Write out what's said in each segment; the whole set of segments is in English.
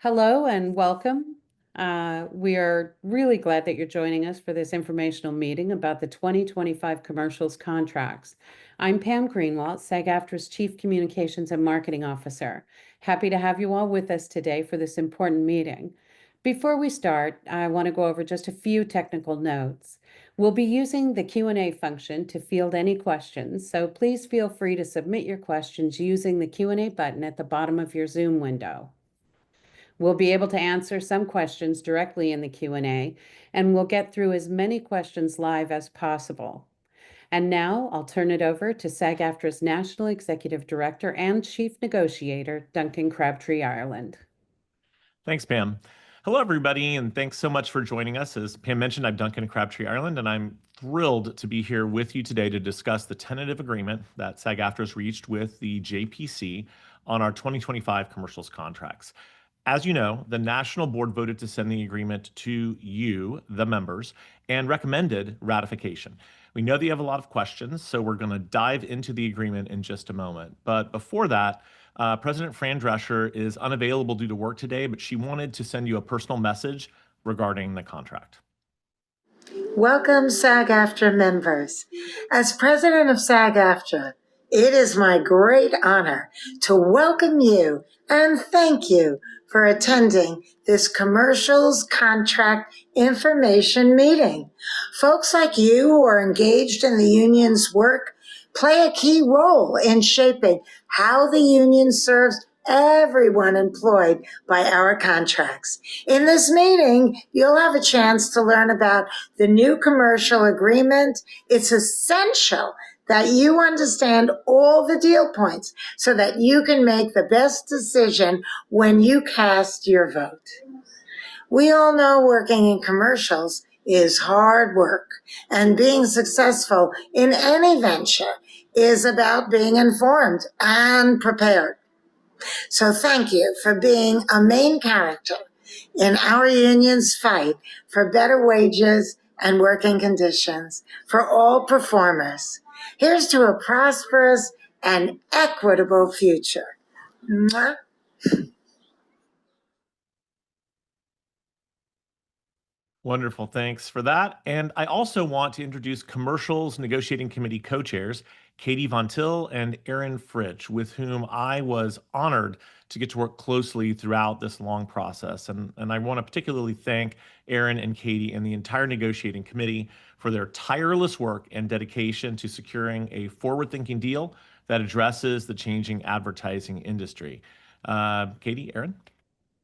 Hello and welcome. We are really glad that you're joining us for this informational meeting about the 2025 commercials contracts. I'm Pam Greenwalt, SAG-AFTRA's Chief Communications and Marketing Officer. Happy to have you all with us today for this important meeting. Before we start, I want to go over just a few technical notes. We'll be using the Q&A function to field any questions, so please feel free to submit your questions using the Q&A button at the bottom of your Zoom window. We'll be able to answer some questions directly in the Q&A, and we'll get through as many questions live as possible. And now I'll turn it over to SAG-AFTRA's National Executive Director and Chief Negotiator, Duncan Crabtree Ireland. Thanks, Pam. Hello, everybody, and thanks so much for joining us. As Pam mentioned, I'm Duncan Crabtree Ireland, and I'm thrilled to be here with you today to discuss the tentative agreement that SAG-AFTRA has reached with the JPC on our 2025 commercials contracts. As you know, the National Board voted to send the agreement to you, the members, and recommended ratification. We know that you have a lot of questions, so we're going to dive into the agreement in just a moment. But before that, President Fran Drescher is unavailable due to work today, but she wanted to send you a personal message regarding the contract. Welcome, SAG-AFTRA members. As president of SAG-AFTRA, it is my great honor to welcome you and thank you for attending this commercials contract information meeting. Folks like you who are engaged in the union's work play a key role in shaping how the union serves everyone employed by our contracts. In this meeting, you'll have a chance to learn about the new commercial agreement. It's essential that you understand all the deal points so that you can make the best decision when you cast your vote. We all know working in commercials is hard work, and being successful in any venture is about being informed and prepared. So thank you for being a main character in our union's fight for better wages and working conditions for all performers. Here's to a prosperous and equitable future. Mwah. Wonderful, thanks for that. And I also want to introduce Commercials Negotiating Committee co-chairs, Katie Von Til and Aaron Fritsch, with whom I was honored to get to work closely throughout this long process. And I want to particularly thank Aaron and Katie and the entire negotiating committee for their tireless work and dedication to securing a forward-thinking deal that addresses the changing advertising industry. Katie, Aaron?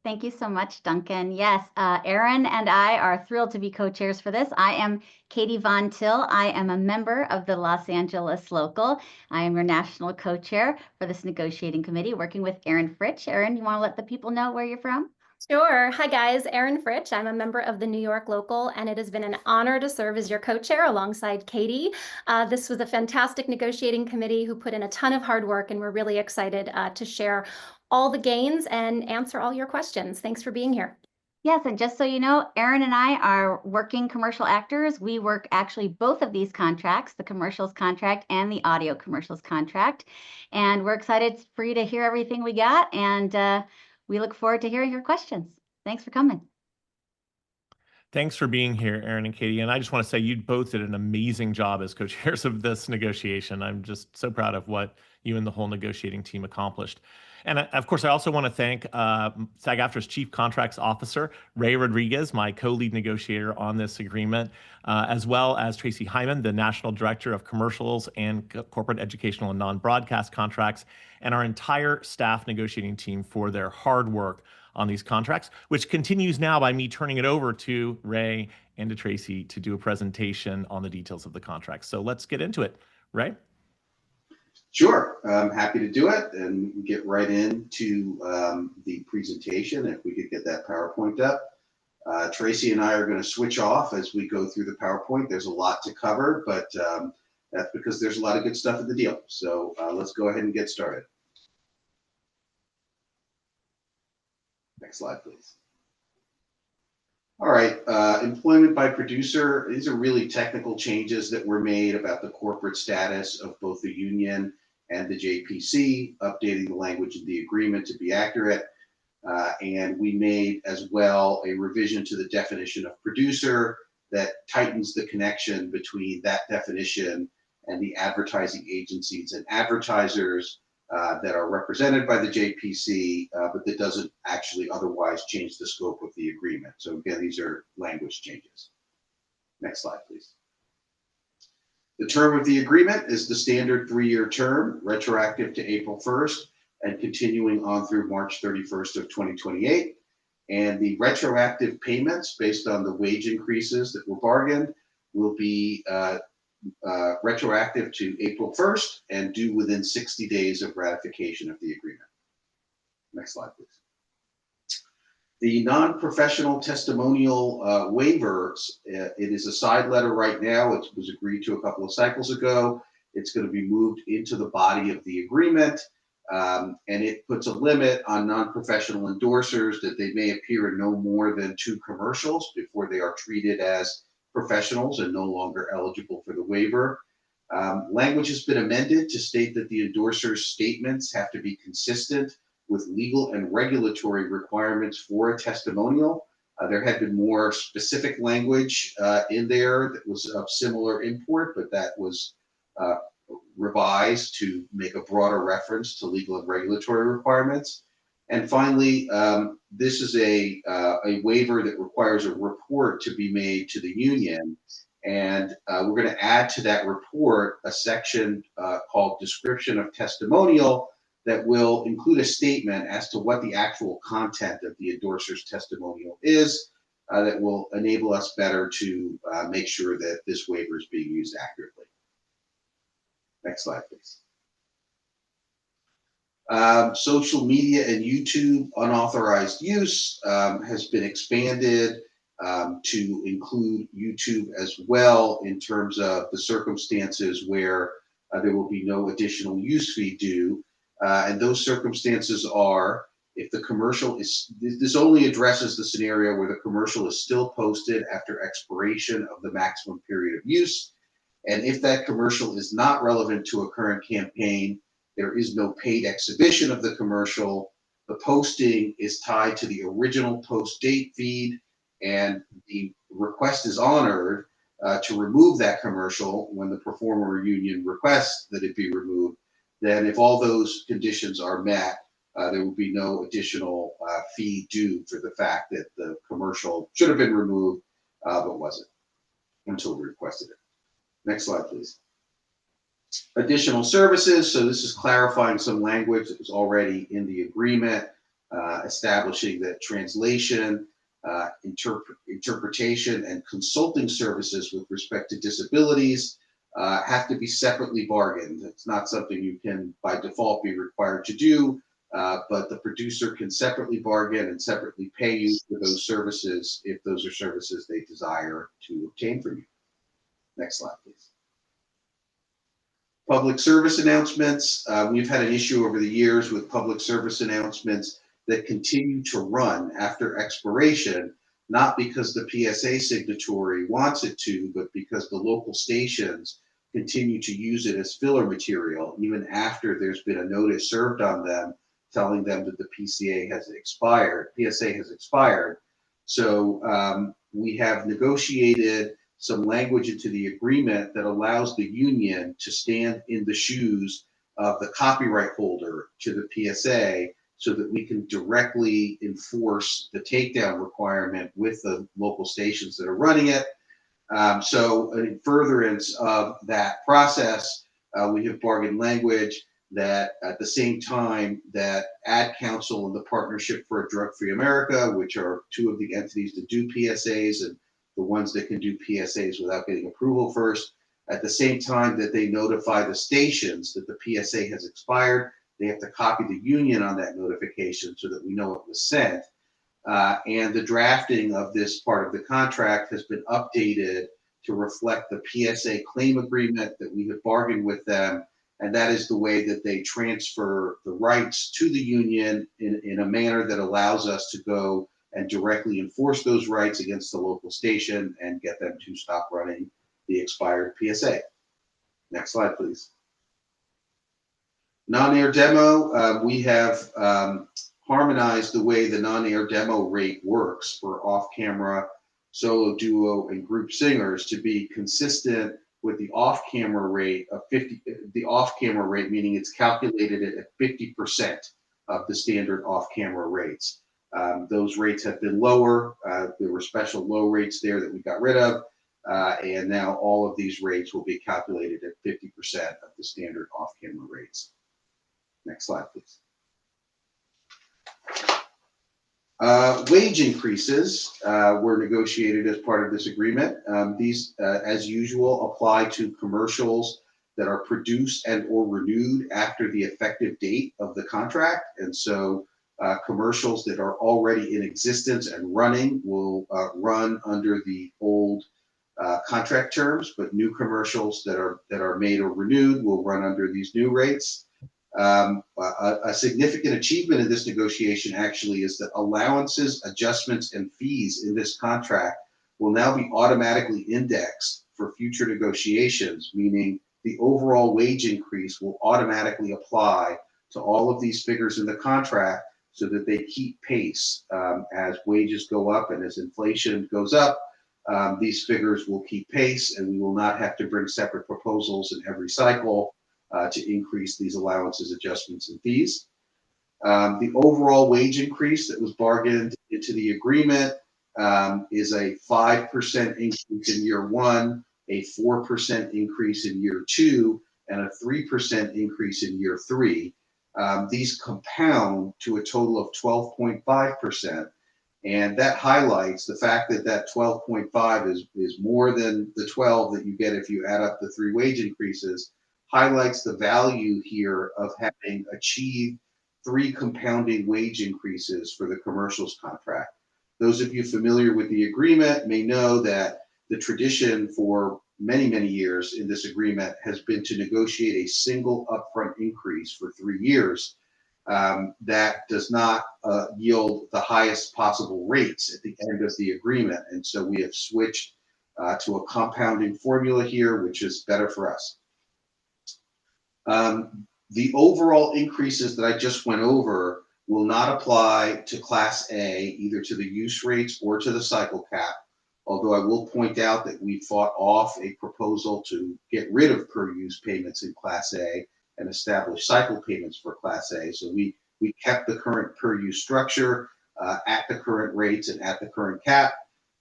Thank you so much, Duncan. Yes, Aaron and I are thrilled to be co-chairs for this. I am Katie Von Til. I am a member of the Los Angeles Local. I am your national co-chair for this negotiating committee, working with Aaron Fritsch. Aaron, you want to let the people know where you're from? Sure. Hi, guys. Aaron Fritsch. I'm a member of the New York Local, and it has been an honor to serve as your co-chair alongside Katie. This was a fantastic negotiating committee who put in a ton of hard work, and we're really excited to share all the gains and answer all your questions. Thanks for being here. Yes, and just so you know, Aaron and I are working commercial actors. We work actually both of these contracts, the commercials contract and the audio commercials contract. And we're excited for you to hear everything we got, and we look forward to hearing your questions. Thanks for coming. Thanks for being here, Aaron and Katie. And I just want to say you both did an amazing job as co-chairs of this negotiation. I'm just so proud of what you and the whole negotiating team accomplished. And of course, I also want to thank SAG-AFTRA's Chief Contracts Officer, Ray Rodriguez, my co-lead negotiator on this agreement, as well as Tracy Hyman, the National Director of Commercials and Corporate Educational and Non-Broadcast Contracts, and our entire staff negotiating team for their hard work on these contracts, which continues now by me turning it over to Ray and to Tracy to do a presentation on the details of the contract. So let's get into it. Ray? Sure, I'm happy to do it and get right into the presentation. If we could get that PowerPoint up. Tracy and I are going to switch off as we go through the PowerPoint. There's a lot to cover, but that's because there's a lot of good stuff in the deal. So let's go ahead and get started. Next slide, please. All right, employment by producer. These are really technical changes that were made about the corporate status of both the union and the JPC, updating the language of the agreement to be accurate. And we made as well a revision to the definition of producer that tightens the connection between that definition and the advertising agencies and advertisers that are represented by the JPC, but that doesn't actually otherwise change the scope of the agreement. So again, these are language changes. Next slide, please. The term of the agreement is the standard 3-year term, retroactive to April 1st and continuing on through March 31st of 2028. And the retroactive payments based on the wage increases that were bargained will be retroactive to April 1st and due within 60 days of ratification of the agreement. Next slide, please. The non-professional testimonial waivers, it is a side letter right now. It was agreed to a couple of cycles ago. It's going to be moved into the body of the agreement. And it puts a limit on non-professional endorsers that they may appear in no more than 2 commercials before they are treated as professionals and no longer eligible for the waiver. Language has been amended to state that the endorser's statements have to be consistent with legal and regulatory requirements for a testimonial. There had been more specific language in there that was of similar import, but that was revised to make a broader reference to legal and regulatory requirements. And finally, this is a waiver that requires a report to be made to the union. And we're going to add to that report a section called Description of Testimonial that will include a statement as to what the actual content of the endorser's testimonial is that will enable us better to make sure that this waiver is being used accurately. Next slide, please. Social media and YouTube unauthorized use has been expanded to include YouTube as well in terms of the circumstances where there will be no additional use fee due. And those circumstances are if the commercial is, this only addresses the scenario where the commercial is still posted after expiration of the maximum period of use. And if that commercial is not relevant to a current campaign, there is no paid exhibition of the commercial. The posting is tied to the original post date feed, and the request is honored to remove that commercial when the performer or union requests that it be removed. Then if all those conditions are met, there will be no additional fee due for the fact that the commercial should have been removed, but wasn't until we requested it. Next slide, please. Additional services. So this is clarifying some language that was already in the agreement, establishing that translation, interpretation, and consulting services with respect to disabilities have to be separately bargained. It's not something you can by default be required to do, but the producer can separately bargain and separately pay you for those services if those are services they desire to obtain from you. Next slide, please. Public service announcements. We've had an issue over the years with public service announcements that continue to run after expiration, not because the PSA signatory wants it to, but because the local stations continue to use it as filler material, even after there's been a notice served on them telling them that the PSA has expired. So we have negotiated some language into the agreement that allows the union to stand in the shoes of the copyright holder to the PSA so that we can directly enforce the takedown requirement with the local stations that are running it. So in furtherance of that process, we have bargained language that at the same time that Ad Council and the Partnership for a Drug-Free America, which are two of the entities that do PSAs and the ones that can do PSAs without getting approval first, at the same time that they notify the stations that the PSA has expired, they have to copy the union on that notification so that we know it was sent. And the drafting of this part of the contract has been updated to reflect the PSA claim agreement that we have bargained with them. And that is the way that they transfer the rights to the union in a manner that allows us to go and directly enforce those rights against the local station and get them to stop running the expired PSA. Next slide, please. Non-air demo, we have harmonize the way the non-air demo rate works for off-camera, solo, duo, and group singers to be consistent with the off-camera rate of 50, the off-camera rate, meaning it's calculated at 50% of the standard off-camera rates. Those rates have been lower. There were special low rates there that we got rid of. And now all of these rates will be calculated at 50% of the standard off-camera rates. Next slide, please. Wage increases were negotiated as part of this agreement. These, as usual, apply to commercials that are produced and or renewed after the effective date of the contract. And so commercials that are already in existence and running will run under the old contract terms, but new commercials that are made or renewed will run under these new rates. A significant achievement in this negotiation actually is that allowances, adjustments, and fees in this contract will now be automatically indexed for future negotiations, meaning the overall wage increase will automatically apply to all of these figures in the contract so that they keep pace as wages go up and as inflation goes up. These figures will keep pace, and we will not have to bring separate proposals in every cycle to increase these allowances, adjustments, and fees. The overall wage increase that was bargained into the agreement is a 5% increase in year one, a 4% increase in year two, and a 3% increase in year three. These compound to a total of 12.5%. And that highlights the fact that that 12.5 is more than the 12 that you get if you add up the three wage increases, highlights the value here of having achieved three compounding wage increases for the commercials contract. Those of you familiar with the agreement may know that the tradition for many, many years in this agreement has been to negotiate a single upfront increase for 3 years. That does not yield the highest possible rates at the end of the agreement. And so we have switched to a compounding formula here, which is better for us. The overall increases that I just went over will not apply to Class A, either to the use rates or to the cycle cap. Although I will point out that we fought off a proposal to get rid of per use payments in Class A and establish cycle payments for Class A. So we kept the current per use structure at the current rates and at the current cap.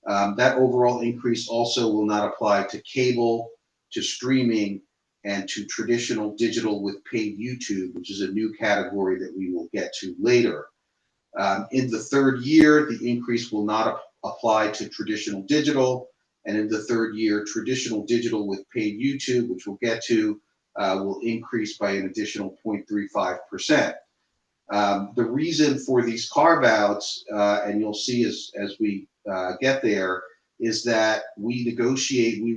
That overall increase also will not apply to cable, to streaming, and to traditional digital with paid YouTube, which is a new category that we will get to later. In the third year, the increase will not apply to traditional digital. And in the third year, traditional digital with paid YouTube, which we'll get to, will increase by an additional 0.35%. The reason for these carve-outs, and you'll see as we get there, is that we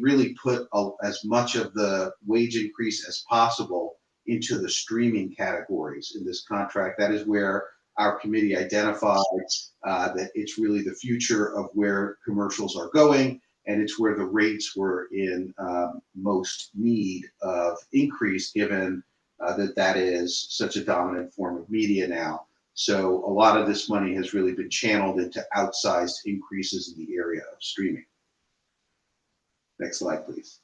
really put as much of the wage increase as possible into the streaming categories in this contract. That is where our committee identified that it's really the future of where commercials are going, and it's where the rates were in most need of increase, given that is such a dominant form of media now. So a lot of this money has really been channeled into outsized increases in the area of streaming. Next slide, please.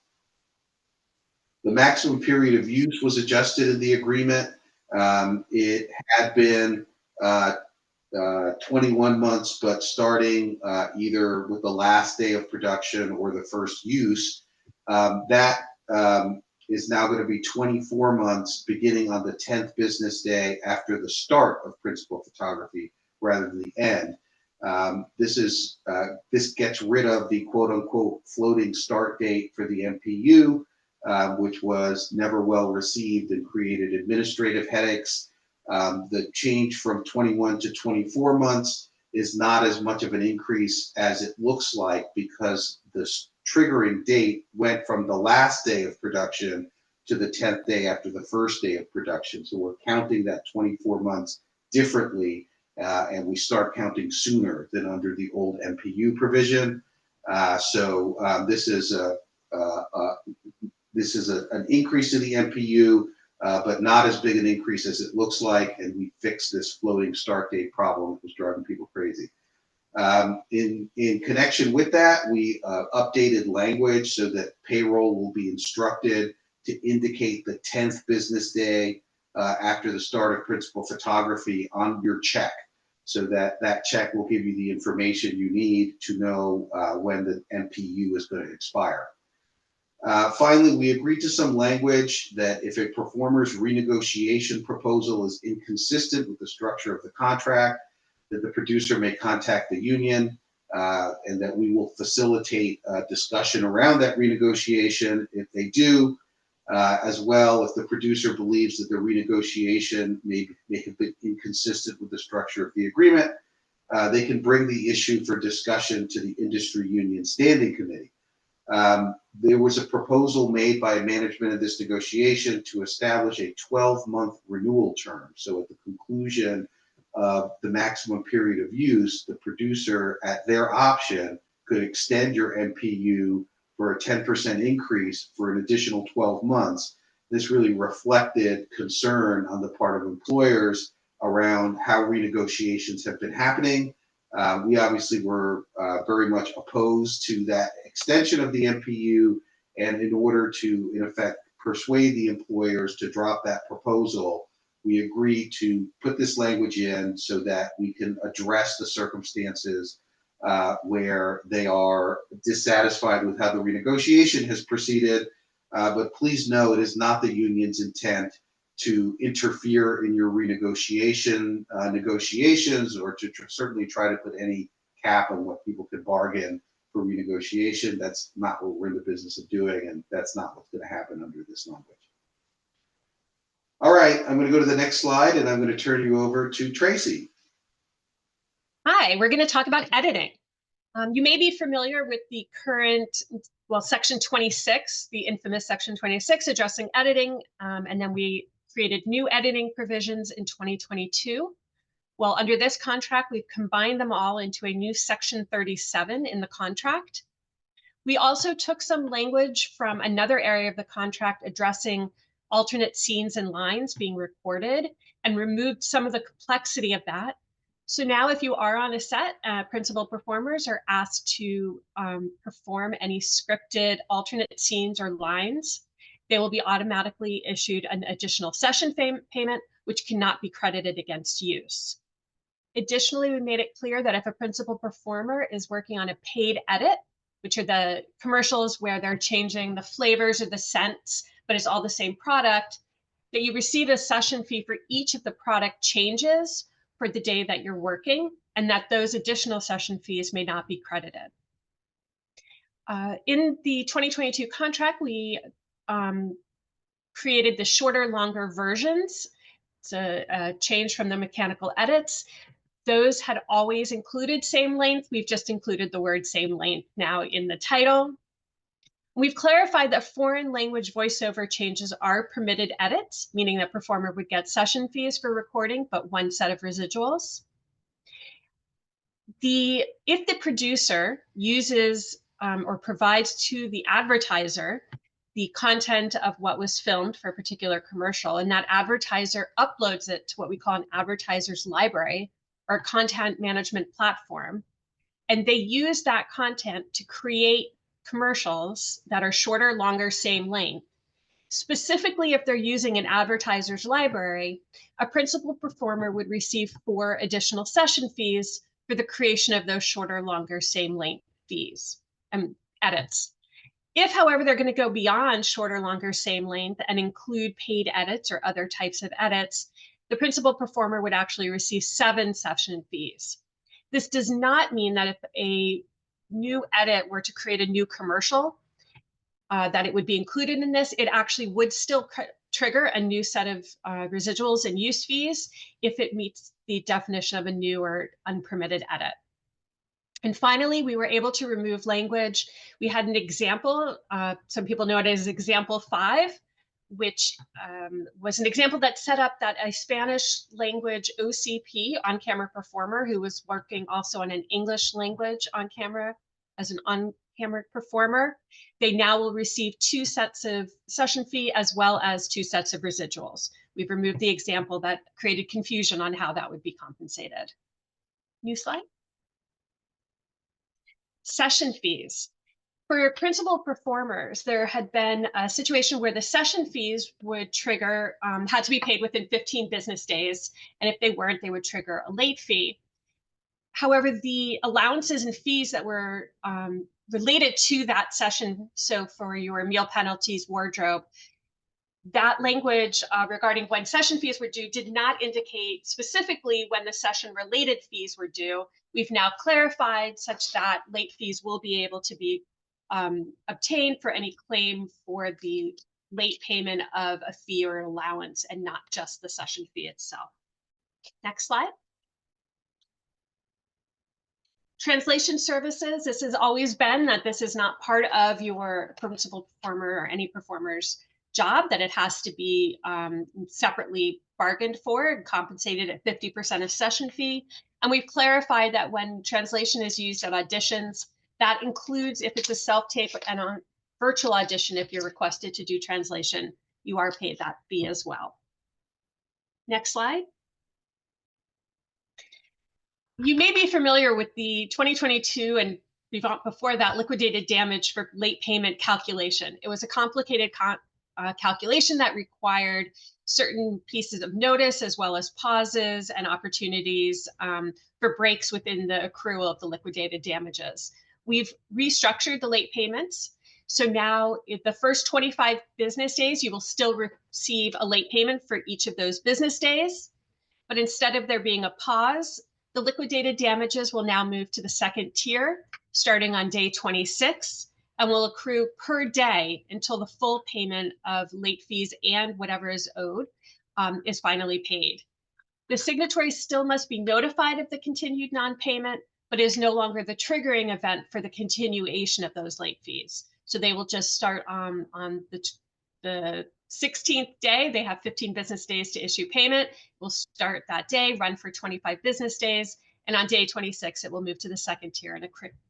The maximum period of use was adjusted in the agreement. It had been 21 months, but starting either with the last day of production or the first use, that is now going to be 24 months beginning on the 10th business day after the start of principal photography rather than the end. This gets rid of the quote unquote floating start date for the MPU, which was never well received and created administrative headaches. The change from 21 to 24 months is not as much of an increase as it looks like, because the triggering date went from the last day of production to the 10th day after the first day of production. So we're counting that 24 months differently, and we start counting sooner than under the old MPU provision. This is an increase to the MPU, but not as big an increase as it looks like, and we fixed this floating start date problem that was driving people crazy. In connection with that, we updated language so that payroll will be instructed to indicate the 10th business day after the start of principal photography on your check, so that that check will give you the information you need to know when the MPU is going to expire. Finally, we agreed to some language that if a performer's renegotiation proposal is inconsistent with the structure of the contract, that the producer may contact the union, and that we will facilitate a discussion around that renegotiation if they do. As well, if the producer believes that the renegotiation may have been inconsistent with the structure of the agreement, they can bring the issue for discussion to the industry union standing committee. There was a proposal made by management of this negotiation to establish a 12-month renewal term. So at the conclusion of the maximum period of use, the producer, at their option, could extend your MPU for a 10% increase for an additional 12 months. This really reflected concern on the part of employers around how renegotiations have been happening. We obviously were very much opposed to that extension of the MPU, and in order to, in effect, persuade the employers to drop that proposal, we agreed to put this language in so that we can address the circumstances where they are dissatisfied with how the renegotiation has proceeded. But please know it is not the union's intent to interfere in your renegotiation negotiations, or to certainly try to put any cap on what people could bargain for renegotiation. That's not what we're in the business of doing, and that's not what's going to happen under this language. All right, I'm going to go to the next slide, and I'm going to turn you over to Tracy. Hi, we're going to talk about editing. You may be familiar with the current, well, Section 26, the infamous Section 26 addressing editing, and then we created new editing provisions in 2022. Well, under this contract, we've combined them all into a new Section 37 in the contract. We also took some language from another area of the contract addressing alternate scenes and lines being recorded and removed some of the complexity of that. So now if you are on a set, principal performers are asked to perform any scripted alternate scenes or lines. They will be automatically issued an additional session payment, which cannot be credited against use. Additionally, we made it clear that if a principal performer is working on a paid edit, which are the commercials where they're changing the flavors or the scents, but it's all the same product, that you receive a session fee for each of the product changes for the day that you're working, and that those additional session fees may not be credited. In the 2022 contract, we created the shorter, longer versions. It's a change from the mechanical edits. Those had always included same length. We've just included the word same length now in the title. We've clarified that foreign language voiceover changes are permitted edits, meaning that performer would get session fees for recording, but one set of residuals. If the producer uses or provides to the advertiser the content of what was filmed for a particular commercial, and that advertiser uploads it to what we call an advertiser's library or content management platform, and they use that content to create commercials that are shorter, longer, same length. Specifically, if they're using an advertiser's library, a principal performer would receive 4 additional session fees for the creation of those shorter, longer, same length fees and edits. If, however, they're going to go beyond shorter, longer, same length and include paid edits or other types of edits, the principal performer would actually receive 7 session fees. This does not mean that if a new edit were to create a new commercial, that it would be included in this. It actually would still trigger a new set of residuals and use fees if it meets the definition of a new or unpermitted edit. And finally, we were able to remove language. We had an example, some people know it as example 5, which was an example that set up that a Spanish language OCP, on-camera performer, who was working also on an English language on camera as an hammered performer, they now will receive 2 sets of session fee as well as 2 sets of residuals. We've removed the example that created confusion on how that would be compensated. New slide. Session fees. For principal performers, there had been a situation where the session fees would trigger, had to be paid within 15 business days, and if they weren't, they would trigger a late fee. However, the allowances and fees that were related to that session, so for your meal penalties, wardrobe, that language regarding when session fees were due did not indicate specifically when the session related fees were due. We've now clarified such that late fees will be able to be obtained for any claim for the late payment of a fee or an allowance and not just the session fee itself. Next slide. Translation services, this has always been that this is not part of your principal performer or any performer's job, that it has to be separately bargained for and compensated at 50% of session fee. And we've clarified that when translation is used at auditions, that includes if it's a self-tape and a virtual audition, if you're requested to do translation, you are paid that fee as well. Next slide. You may be familiar with the 2022 and before that liquidated damage for late payment calculation. It was a complicated calculation that required certain pieces of notice as well as pauses and opportunities for breaks within the accrual of the liquidated damages. We've restructured the late payments. So now the first 25 business days, you will still receive a late payment for each of those business days. But instead of there being a pause, the liquidated damages will now move to the second tier starting on day 26 and will accrue per day until the full payment of late fees and whatever is owed is finally paid. The signatory still must be notified of the continued non-payment, but is no longer the triggering event for the continuation of those late fees. So they will just start on the 16th day. They have 15 business days to issue payment. We'll start that day, run for 25 business days, and on day 26, it will move to the second tier and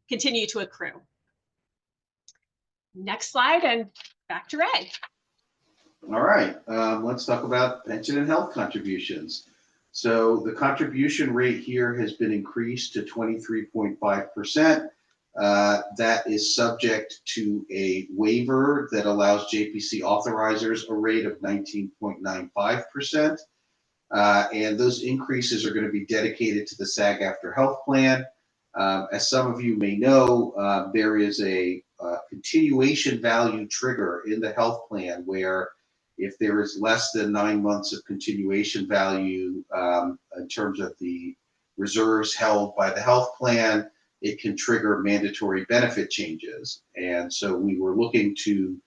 continue to accrue. Next slide, and back to Ray. All right, let's talk about pension and health contributions. So the contribution rate here has been increased to 23.5%. That is subject to a waiver that allows JPC authorizers a rate of 19.95%. And those increases are going to be dedicated to the SAG-AFTRA health plan. As some of you may know, there is a continuation value trigger in the health plan where if there is less than 9 months of continuation value in terms of the reserves held by the health plan, it can trigger mandatory benefit changes. And so we were looking to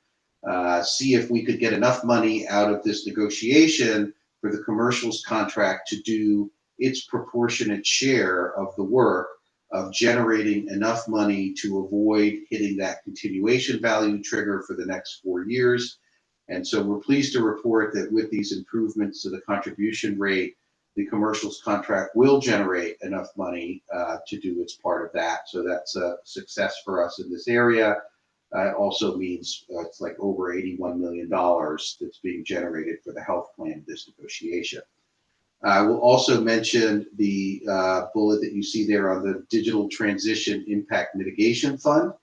see if we could get enough money out of this negotiation for the commercials contract to do its proportionate share of the work of generating enough money to avoid hitting that continuation value trigger for the next 4 years. And so we're pleased to report that with these improvements to the contribution rate, the commercials contract will generate enough money to do its part of that. So that's a success for us in this area. It also means it's like over $81 million that's being generated for the health plan in this negotiation. I will also mention the bullet that you see there on the Digital Transition Impact Mitigation Fund,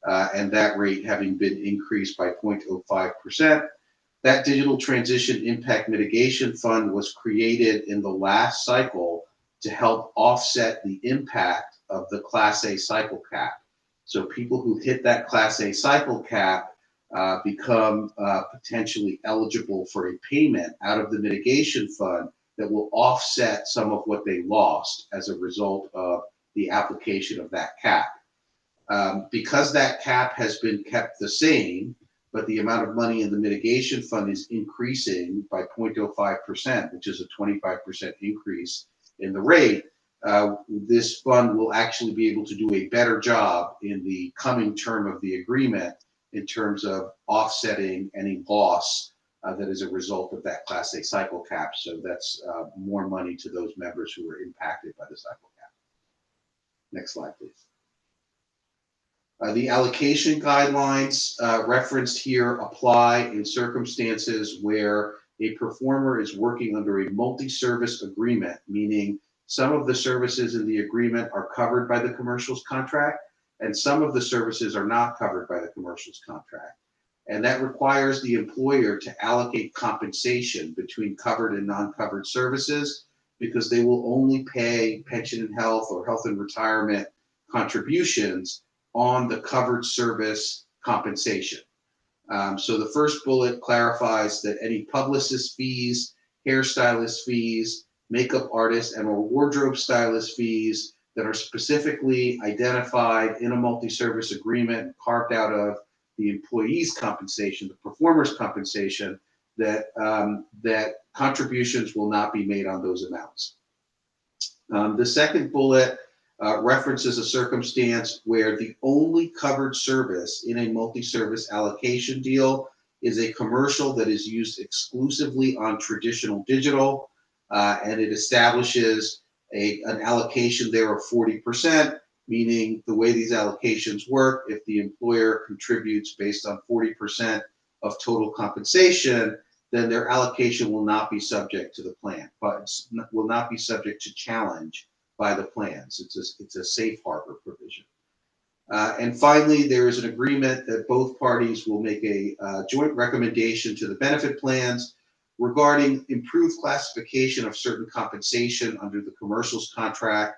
and that rate having been increased by 0.05%. That Digital Transition Impact Mitigation Fund was created in the last cycle to help offset the impact of the Class A cycle cap. So people who hit that Class A cycle cap become potentially eligible for a payment out of the mitigation fund that will offset some of what they lost as a result of the application of that cap. Because that cap has been kept the same, but the amount of money in the mitigation fund is increasing by 0.05%, which is a 25% increase in the rate, this fund will actually be able to do a better job in the coming term of the agreement in terms of offsetting any loss that is a result of that Class A cycle cap. So that's more money to those members who were impacted by the cycle cap. Next slide, please. The allocation guidelines referenced here apply in circumstances where a performer is working under a multi-service agreement, meaning some of the services in the agreement are covered by the commercials contract, and some of the services are not covered by the commercials contract. And that requires the employer to allocate compensation between covered and non-covered services, because they will only pay pension and health or health and retirement contributions on the covered service compensation. So the first bullet clarifies that any publicist fees, hairstylist fees, makeup artist and or wardrobe stylist fees that are specifically identified in a multi-service agreement carved out of the employee's compensation, the performer's compensation, that that contributions will not be made on those amounts. The second bullet references a circumstance where the only covered service in a multi-service allocation deal is a commercial that is used exclusively on traditional digital, and it establishes an allocation there of 40%, meaning the way these allocations work, if the employer contributes based on 40% of total compensation, then their allocation will not be subject to the plan, but will not be subject to challenge by the plans. It's a safe harbor provision. And finally, there is an agreement that both parties will make a joint recommendation to the benefit plans regarding improved classification of certain compensation under the commercials contract.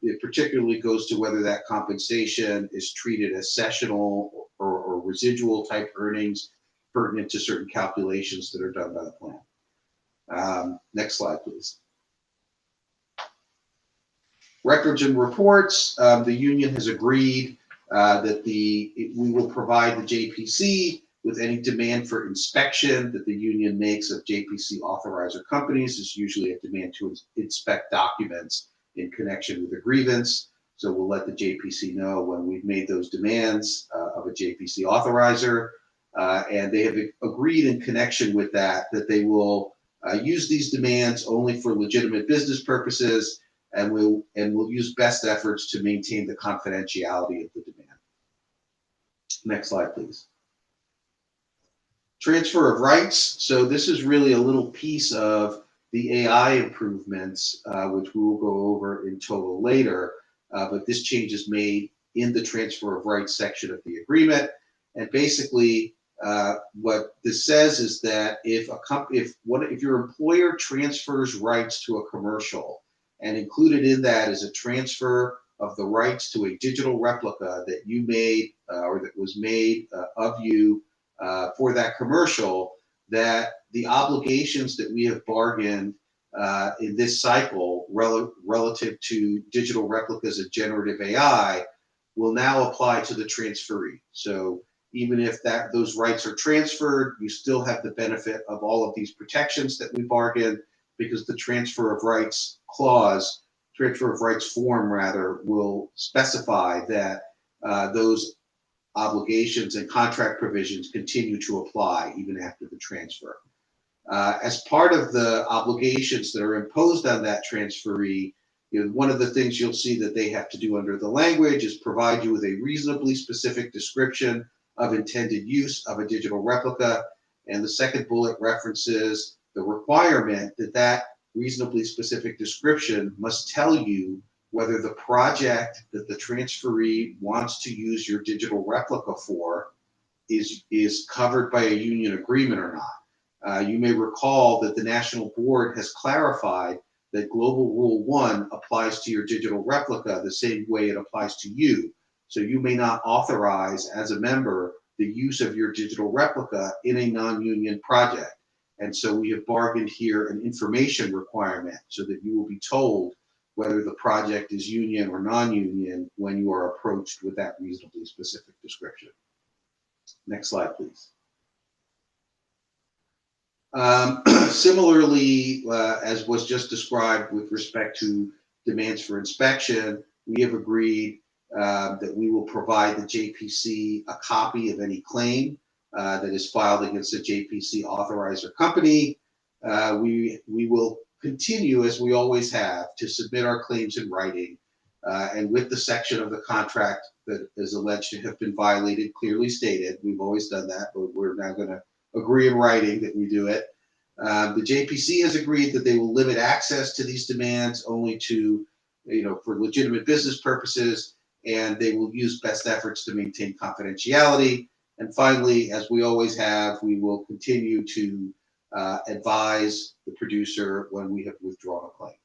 It particularly goes to whether that compensation is treated as sessional or residual type earnings pertinent to certain calculations that are done by the plan. Next slide, please. Records and reports. The union has agreed that we will provide the JPC with any demand for inspection that the union makes of JPC authorizer companies. It's usually a demand to inspect documents in connection with a grievance. So we'll let the JPC know when we've made those demands of a JPC authorizer. And they have agreed in connection with that they will use these demands only for legitimate business purposes, and will use best efforts to maintain the confidentiality of the demand. Next slide, please. Transfer of rights. So this is really a little piece of the AI improvements, which we will go over in total later. But this change is made in the transfer of rights section of the agreement. And basically, what this says is that if your employer transfers rights to a commercial, and included in that is a transfer of the rights to a digital replica that you made or that was made of you for that commercial, that the obligations that we have bargained in this cycle relative to digital replicas of generative AI will now apply to the transferee. So even if those rights are transferred, you still have the benefit of all of these protections that we bargained, because the transfer of rights clause, transfer of rights form rather, will specify that those obligations and contract provisions continue to apply even after the transfer. As part of the obligations that are imposed on that transferee, one of the things you'll see that they have to do under the language is provide you with a reasonably specific description of intended use of a digital replica. And the second bullet references the requirement that reasonably specific description must tell you whether the project that the transferee wants to use your digital replica for is covered by a union agreement or not. You may recall that the National Board has clarified that Global Rule 1 applies to your digital replica the same way it applies to you. So you may not authorize as a member the use of your digital replica in a non-union project. And so we have bargained here an information requirement so that you will be told whether the project is union or non-union when you are approached with that reasonably specific description. Next slide, please. Similarly, as was just described with respect to demands for inspection, we have agreed that we will provide the JPC a copy of any claim that is filed against a JPC authorizer company. We will continue, as we always have, to submit our claims in writing and with the section of the contract that is alleged to have been violated clearly stated. We've always done that, but we're now going to agree in writing that we do it. The JPC has agreed that they will limit access to these demands only to, for legitimate business purposes, and they will use best efforts to maintain confidentiality. And finally, as we always have, we will continue to advise the producer when we have withdrawn a claim.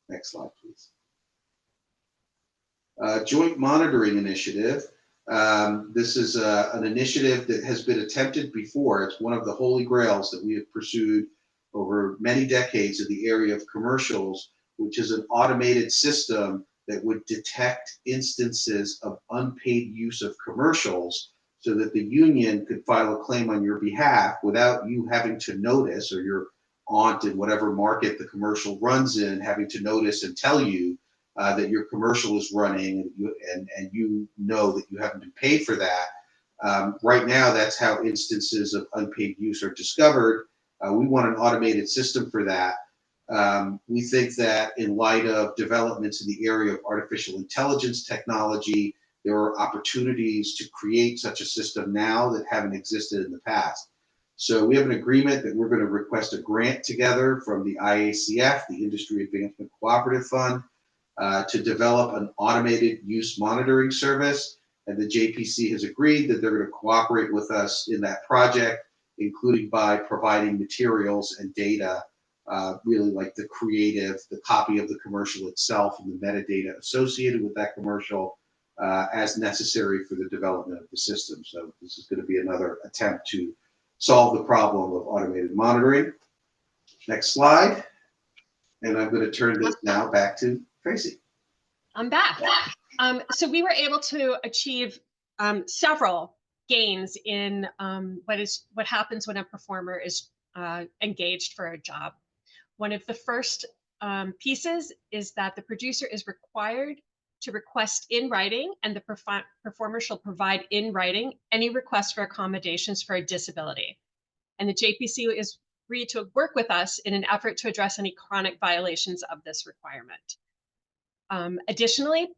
Next slide, please. Joint monitoring initiative. This is an initiative that has been attempted before. It's one of the holy grails that we have pursued over many decades in the area of commercials, which is an automated system that would detect instances of unpaid use of commercials so that the union could file a claim on your behalf without you having to notice, or your aunt in whatever market the commercial runs in having to notice and tell you that your commercial is running, and you know that you haven't been paid for that. Right now, that's how instances of unpaid use are discovered. We want an automated system for that. We think that in light of developments in the area of artificial intelligence technology, there are opportunities to create such a system now that haven't existed in the past. So we have an agreement that we're going to request a grant together from the IACF, the Industry Advancement Cooperative Fund, to develop an automated use monitoring service. And the JPC has agreed that they're going to cooperate with us in that project, including by providing materials and data, really like the creative, the copy of the commercial itself and the metadata associated with that commercial as necessary for the development of the system. So this is going to be another attempt to solve the problem of automated monitoring. Next slide. And I'm going to turn this now back to Tracy. I'm back. So we were able to achieve several gains in what happens when a performer is engaged for a job. One of the first pieces is that the producer is required to request in writing, and the performer shall provide in writing any request for accommodations for a disability. And the JPC is agreed to work with us in an effort to address any chronic violations of this requirement. Additionally,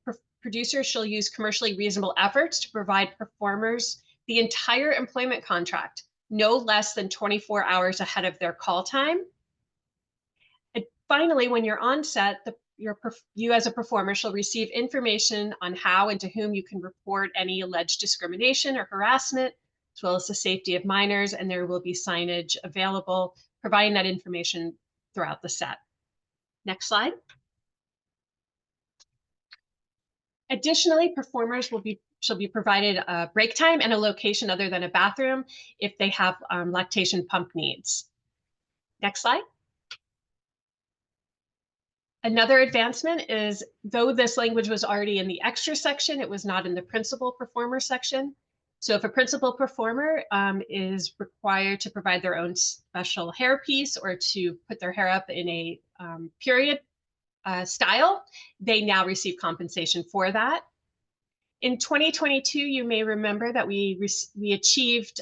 producers shall use commercially reasonable efforts to provide performers the entire employment contract, no less than 24 hours ahead of their call time. And finally, when you're on set, you as a performer shall receive information on how and to whom you can report any alleged discrimination or harassment, as well as the safety of minors, and there will be signage available providing that information throughout the set. Next slide. Additionally, performers shall be provided a break time and a location other than a bathroom if they have lactation pump needs. Next slide. Another advancement is, though this language was already in the extra section, it was not in the principal performer section. So if a principal performer is required to provide their own special hairpiece or to put their hair up in a period style, they now receive compensation for that. In 2022, you may remember that we achieved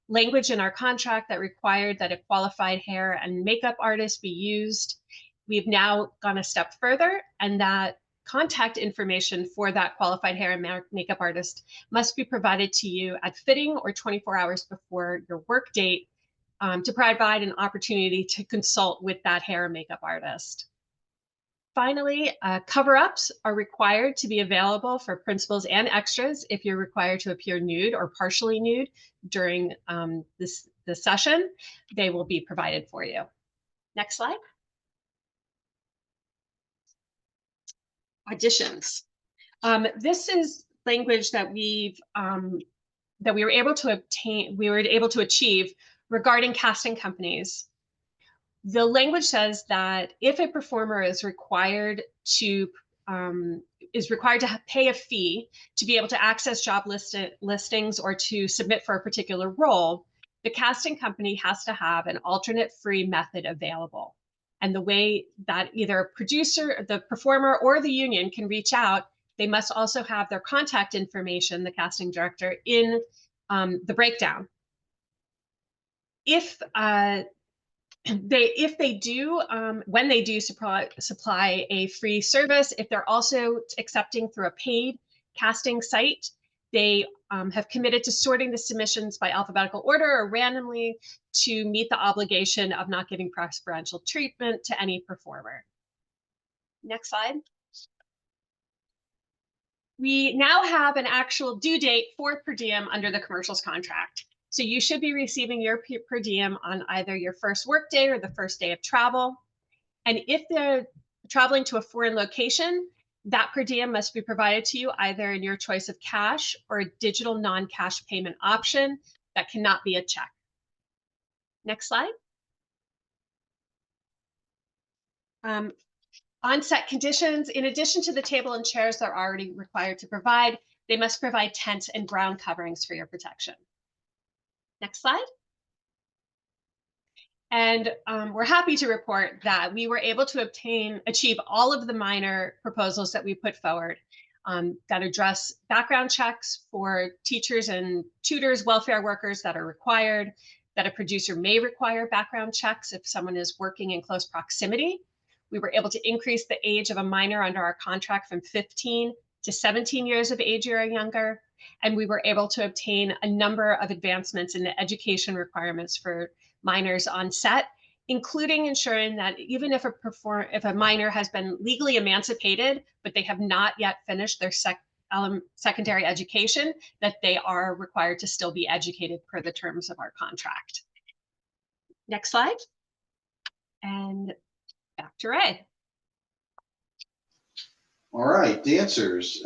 language in our contract that required that a qualified hair and makeup artist be used. We've now gone a step further, and that contact information for that qualified hair and makeup artist must be provided to you at fitting or 24 hours before your work date to provide an opportunity to consult with that hair and makeup artist. Finally, cover-ups are required to be available for principals and extras if you're required to appear nude or partially nude during the session. They will be provided for you. Next slide. Auditions. This is language that we were able to achieve regarding casting companies. The language says that if a performer is required to pay a fee to be able to access job listings or to submit for a particular role, the casting company has to have an alternate free method available. And the way that either a producer, the performer, or the union can reach out, they must also have their contact information, the casting director, in the breakdown. If if they do, when they do supply a free service, if they're also accepting through a paid casting site, they have committed to sorting the submissions by alphabetical order or randomly to meet the obligation of not giving preferential treatment to any performer. Next slide. We now have an actual due date for per diem under the commercials contract. So you should be receiving your per diem on either your first work day or the first day of travel. And if they're traveling to a foreign location, that per diem must be provided to you either in your choice of cash or a digital non-cash payment option that cannot be a check. Next slide. On-set conditions, in addition to the table and chairs they're already required to provide, they must provide tents and ground coverings for your protection. Next slide. And we're happy to report that we were able to achieve all of the minor proposals that we put forward that address background checks for teachers and tutors, welfare workers that are required, that a producer may require background checks if someone is working in close proximity. We were able to increase the age of a minor under our contract from 15 to 17 years of age or younger. And we were able to obtain a number of advancements in the education requirements for minors on set, including ensuring that even if a minor has been legally emancipated, but they have not yet finished their secondary education, that they are required to still be educated per the terms of our contract. Next slide. And back to Ray. All right, dancers.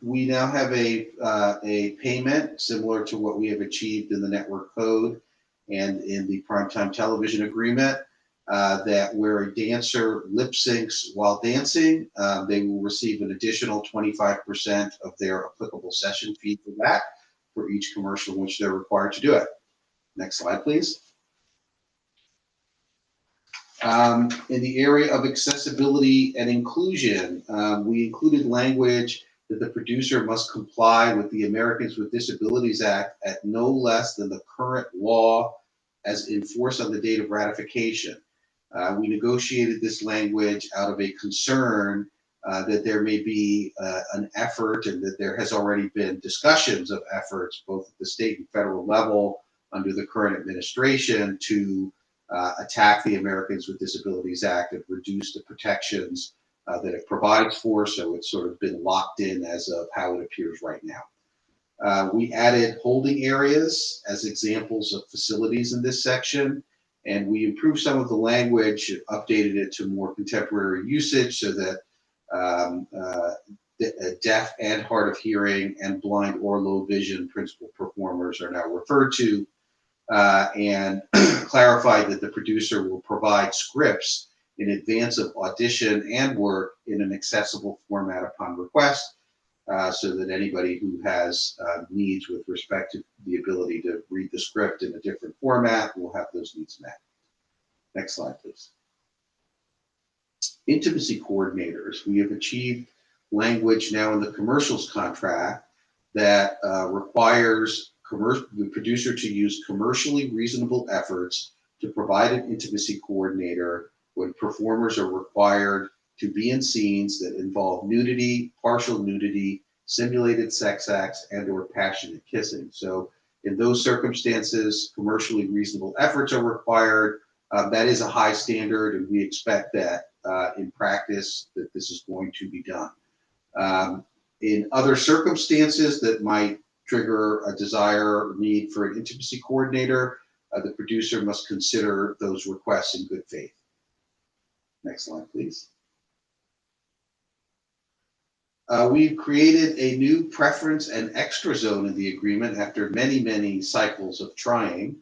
We now have a payment similar to what we have achieved in the network code and in the primetime television agreement, that where a dancer lip syncs while dancing, they will receive an additional 25% of their applicable session fee for that, for each commercial in which they're required to do it. Next slide, please. In the area of accessibility and inclusion, we included language that the producer must comply with the Americans with Disabilities Act at no less than the current law as enforced on the date of ratification. We negotiated this language out of a concern that there may be an effort, and that there has already been discussions of efforts both at the state and federal level under the current administration to attack the Americans with Disabilities Act and reduce the protections that it provides for. So it's sort of been locked in as of how it appears right now. We added holding areas as examples of facilities in this section, and we improved some of the language, updated it to more contemporary usage so that deaf and hard of hearing and blind or low vision principal performers are now referred to, and clarified that the producer will provide scripts in advance of audition and work in an accessible format upon request, so that anybody who has needs with respect to the ability to read the script in a different format will have those needs met. Next slide, please. Intimacy coordinators. We have achieved language now in the commercials contract that requires the producer to use commercially reasonable efforts to provide an intimacy coordinator when performers are required to be in scenes that involve nudity, partial nudity, simulated sex acts, and or passionate kissing. So in those circumstances, commercially reasonable efforts are required. That is a high standard, and we expect that in practice that this is going to be done. In other circumstances that might trigger a desire or need for an intimacy coordinator, the producer must consider those requests in good faith. Next slide, please. We've created a new preference and extra zone in the agreement after many, many cycles of trying.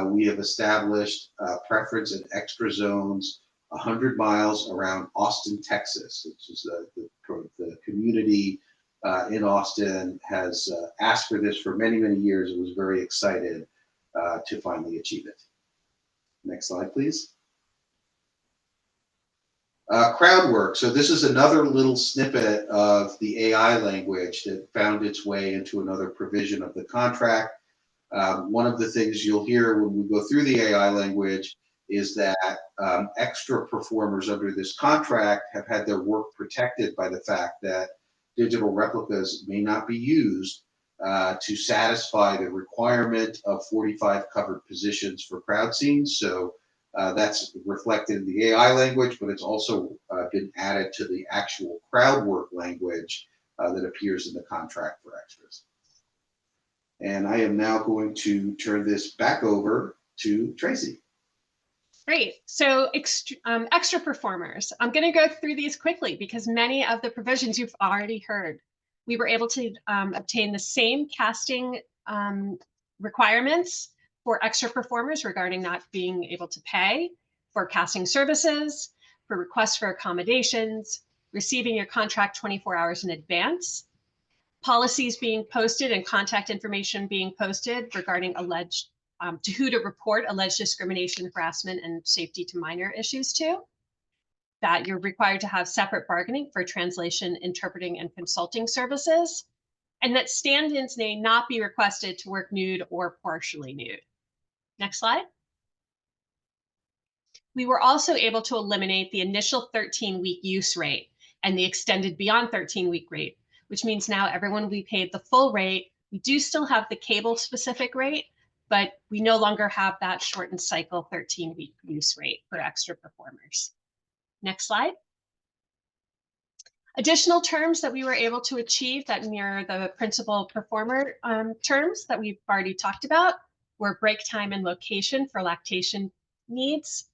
We have established preference and extra zones 100 miles around Austin, Texas, which is the community in Austin has asked for this for many, many years and was very excited to finally achieve it. Next slide, please. Crowd work. So this is another little snippet of the AI language that found its way into another provision of the contract. One of the things you'll hear when we go through the AI language is that extra performers under this contract have had their work protected by the fact that digital replicas may not be used to satisfy the requirement of 45 covered positions for crowd scenes. So that's reflected in the AI language, but it's also been added to the actual crowd work language that appears in the contract for extras. And I am now going to turn this back over to Tracy. Great. So extra performers. I'm going to go through these quickly because many of the provisions you've already heard. We were able to obtain the same casting requirements for extra performers regarding not being able to pay, for casting services, for requests for accommodations, receiving your contract 24 hours in advance, policies being posted and contact information being posted regarding alleged to who to report alleged discrimination, harassment, and safety to minor issues to, that you're required to have separate bargaining for translation, interpreting, and consulting services, and that stand-ins may not be requested to work nude or partially nude. Next slide. We were also able to eliminate the initial 13-week use rate and the extended beyond 13-week rate, which means now everyone will be paid the full rate. We do still have the cable-specific rate, but we no longer have that shortened cycle 13-week use rate for extra performers. Next slide. Additional terms that we were able to achieve that mirror the principal performer terms that we've already talked about were break time and location for lactation needs,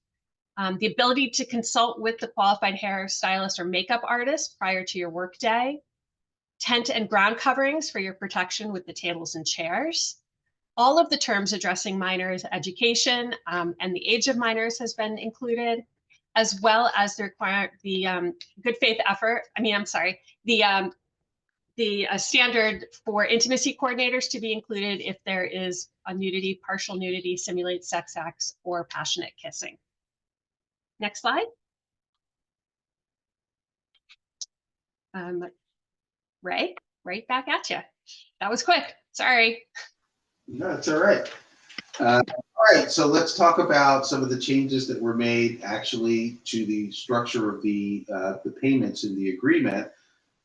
the ability to consult with the qualified hairstylist or makeup artist prior to your workday, tent and ground coverings for your protection with the tables and chairs. All of the terms addressing minors' education and the age of minors has been included, as well as the good faith effort. The standard for intimacy coordinators to be included if there is a nudity, partial nudity, simulated sex acts, or passionate kissing. Next slide. Ray, right back at you. That was quick. Sorry. No, it's all right. All right, so let's talk about some of the changes that were made actually to the structure of the payments in the agreement.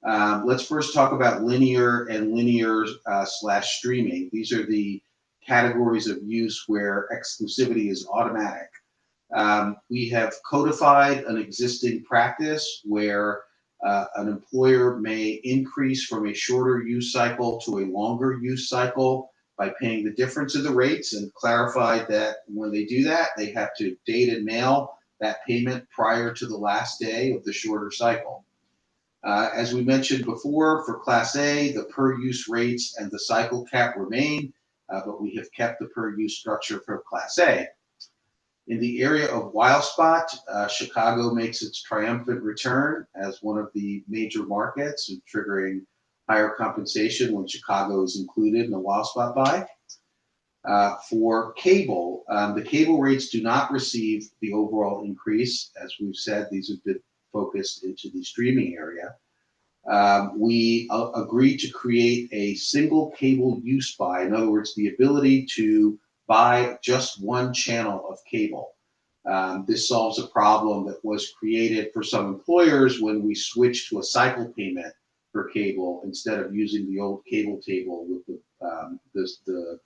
Let's first talk about linear and linear slash streaming. These are the categories of use where exclusivity is automatic. We have codified an existing practice where an employer may increase from a shorter use cycle to a longer use cycle by paying the difference in the rates, and clarified that when they do that, they have to date and mail that payment prior to the last day of the shorter cycle. As we mentioned before, for Class A, the per use rates and the cycle cap remain, but we have kept the per use structure for Class A. In the area of wild spot, Chicago makes its triumphant return as one of the major markets, and triggering higher compensation when Chicago is included in the wild spot buy. For cable, the cable rates do not receive the overall increase. As we've said, these have been focused into the streaming area. We agreed to create a single cable use buy, in other words, the ability to buy just one channel of cable. This solves a problem that was created for some employers when we switched to a cycle payment for cable instead of using the old cable table with the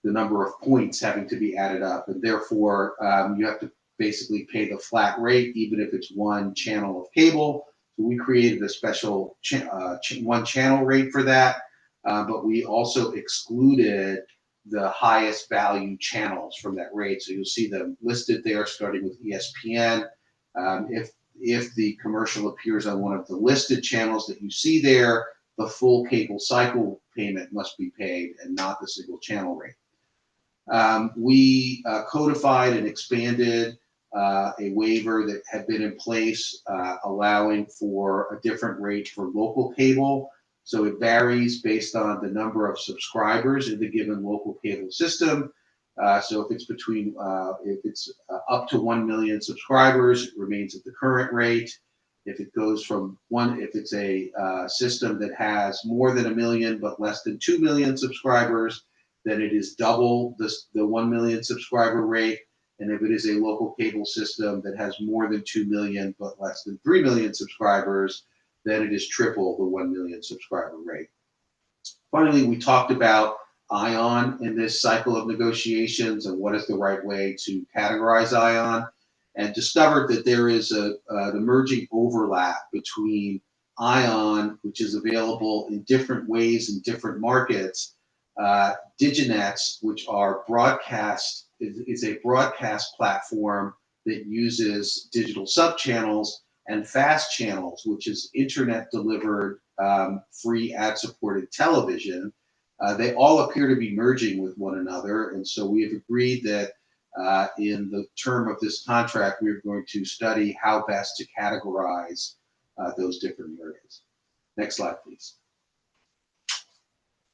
number of points having to be added up, and therefore you have to basically pay the flat rate even if it's one channel of cable. So we created a special one channel rate for that, but we also excluded the highest value channels from that rate. So you'll see them listed there, starting with ESPN. If the commercial appears on one of the listed channels that you see there, the full cable cycle payment must be paid and not the single channel rate. We codified and expanded a waiver that had been in place, allowing for a different rate for local cable. So it varies based on the number of subscribers in the given local cable system. So if it's up to 1 million subscribers, it remains at the current rate. If it goes from if it's a system that has more than 1 million but less than 2 million subscribers, then it is double the 1 million subscriber rate. And if it is a local cable system that has more than 2 million but less than 3 million subscribers, then it is triple the 1 million subscriber rate. Finally, we talked about ION in this cycle of negotiations and what is the right way to categorize ION, and discovered that there is an emerging overlap between ION, which is available in different ways in different markets, Diginets, which are broadcast, is a broadcast platform that uses digital subchannels, and fast channels, which is internet delivered free ad-supported television. They all appear to be merging with one another, and so we have agreed that in the term of this contract, we're going to study how best to categorize those different areas. Next slide, please.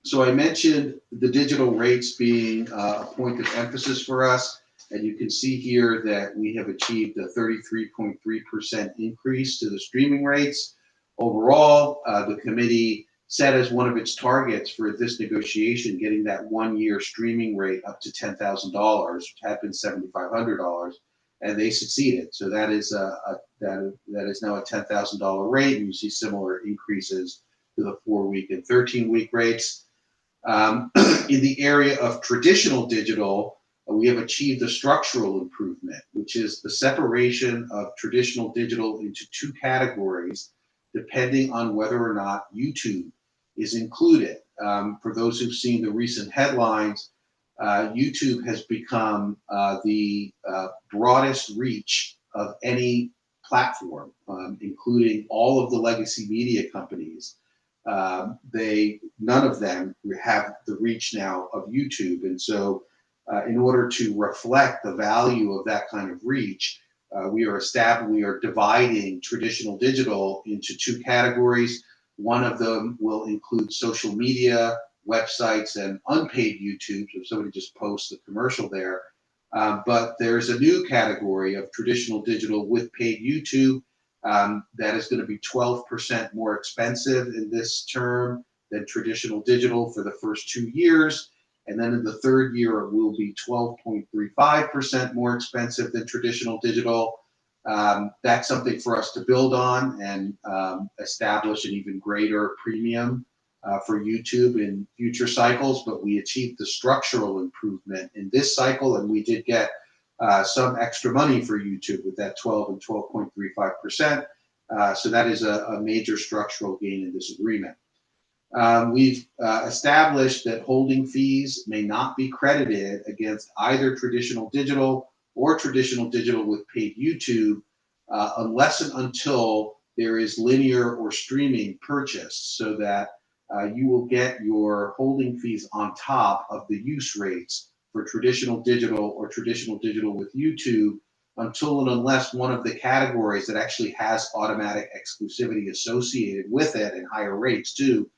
So I mentioned the digital rates being a point of emphasis for us, and you can see here that we have achieved a 33.3% increase to the streaming rates. Overall, the committee set as one of its targets for this negotiation getting that 1-year streaming rate up to $10,000, which had been $7,500, and they succeeded. So that is that is now a $10,000 rate, and you see similar increases to the 4-week and 13-week rates. In the area of traditional digital, we have achieved a structural improvement, which is the separation of traditional digital into 2 categories, depending on whether or not YouTube is included. For those who've seen the recent headlines, YouTube has become the broadest reach of any platform, including all of the legacy media companies. None of them have the reach now of YouTube, and so in order to reflect the value of that kind of reach, we are dividing traditional digital into 2 categories. One of them will include social media, websites, and unpaid YouTube. So if somebody just posts a commercial there, but there's a new category of traditional digital with paid YouTube. That is going to be 12% more expensive in this term than traditional digital for the first 2 years. And then in the 3rd year, it will be 12.35% more expensive than traditional digital. That's something for us to build on and establish an even greater premium for YouTube in future cycles. But we achieved the structural improvement in this cycle, and we did get some extra money for YouTube with that 12 and 12.35%. So that is a major structural gain in this agreement. We've established that holding fees may not be credited against either traditional digital or traditional digital with paid YouTube unless and until there is linear or streaming purchased, so that you will get your holding fees on top of the use rates for traditional digital or traditional digital with YouTube until and unless one of the categories that actually has automatic exclusivity associated with it and higher rates too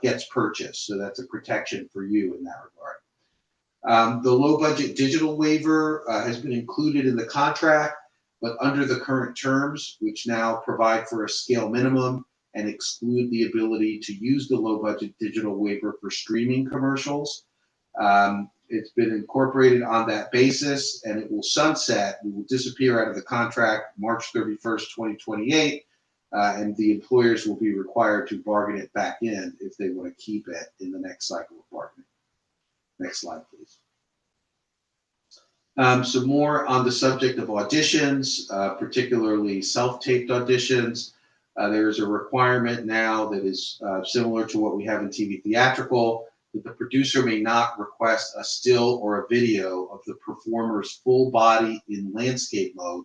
gets purchased. So that's a protection for you in that regard. The low budget digital waiver has been included in the contract, but under the current terms, which now provide for a scale minimum and exclude the ability to use the low budget digital waiver for streaming commercials. It's been incorporated on that basis, and it will sunset. It will disappear out of the contract March 31st, 2028, and the employers will be required to bargain it back in if they want to keep it in the next cycle of bargaining. Next slide, please. So more on the subject of auditions, particularly self-taped auditions. There is a requirement now that is similar to what we have in TV theatrical, that the producer may not request a still or a video of the performer's full body in landscape mode.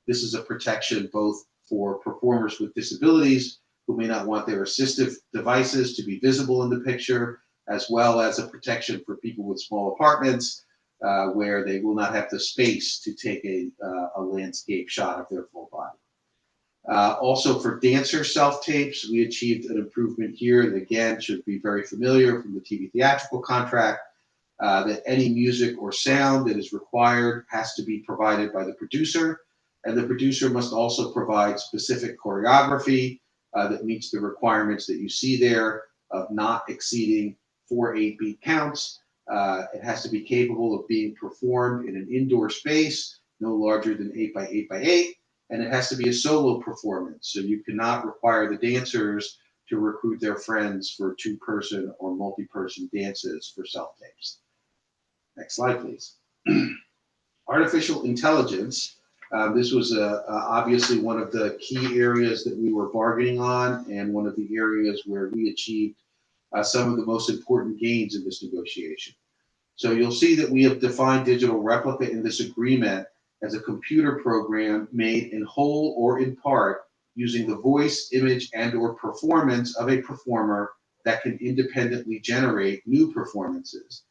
This is a protection both for performers with disabilities who may not want their assistive devices to be visible in the picture, as well as a protection for people with small apartments where they will not have the space to take a landscape shot of their full body. Also for dancer self-tapes, we achieved an improvement here that again should be very familiar from the TV theatrical contract, that any music or sound that is required has to be provided by the producer, and the producer must also provide specific choreography that meets the requirements that you see there of not exceeding 4 8-beat counts, It has to be capable of being performed in an indoor space, no larger than 8 by 8 by 8, and it has to be a solo performance. So you cannot require the dancers to recruit their friends for two-person or multi-person dances for self-tapes. Next slide, please. Artificial intelligence. This was obviously one of the key areas that we were bargaining on, and one of the areas where we achieved some of the most important gains in this negotiation. So you'll see that we have defined digital replica in this agreement as a computer program made in whole or in part using the voice, image, and/or performance of a performer that can independently generate new performances.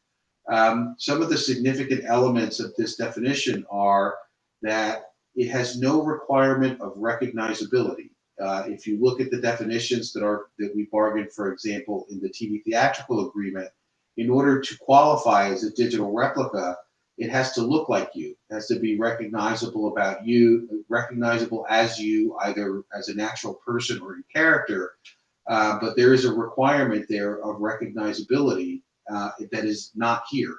Some of the significant elements of this definition are that it has no requirement of recognizability. If you look at the definitions that we bargained, for example, in the TV theatrical agreement, in order to qualify as a digital replica, it has to look like you. It has to be recognizable about you, recognizable as you, either as an actual person or in character. But there is a requirement there of recognizability that is not here.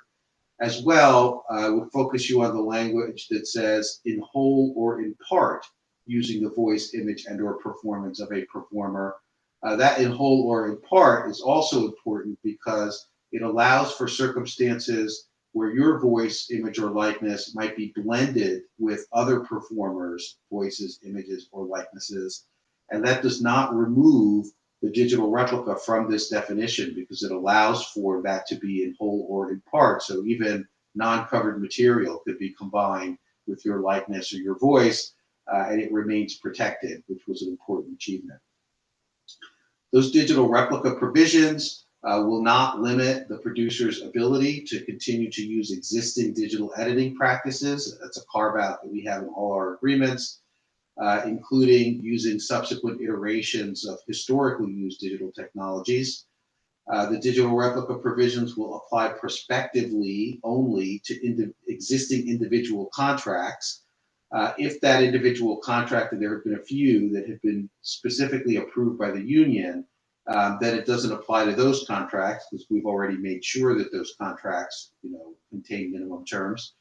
As well, I would focus you on the language that says in whole or in part using the voice, image, and/or performance of a performer. That in whole or in part is also important because it allows for circumstances where your voice, image, or likeness might be blended with other performers' voices, images, or likenesses. And that does not remove the digital replica from this definition because it allows for that to be in whole or in part. So even non-covered material could be combined with your likeness or your voice, and it remains protected, which was an important achievement. Those digital replica provisions will not limit the producer's ability to continue to use existing digital editing practices. That's a carve-out that we have in all our agreements, including using subsequent iterations of historically used digital technologies. The digital replica provisions will apply prospectively only to existing individual contracts. If that individual contract, and there have been a few that have been specifically approved by the union, then it doesn't apply to those contracts because we've already made sure that those contracts, contain minimum terms.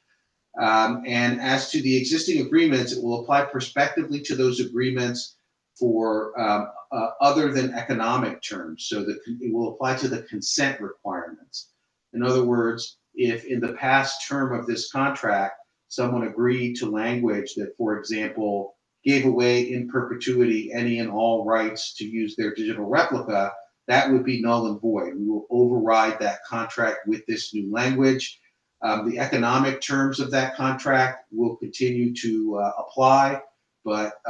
And as to the existing agreements, it will apply prospectively to those agreements for other than economic terms. So it will apply to the consent requirements. In other words, if in the past term of this contract, someone agreed to language that, for example, gave away in perpetuity any and all rights to use their digital replica, that would be null and void. We will override that contract with this new language. The economic terms of that contract will continue to apply, but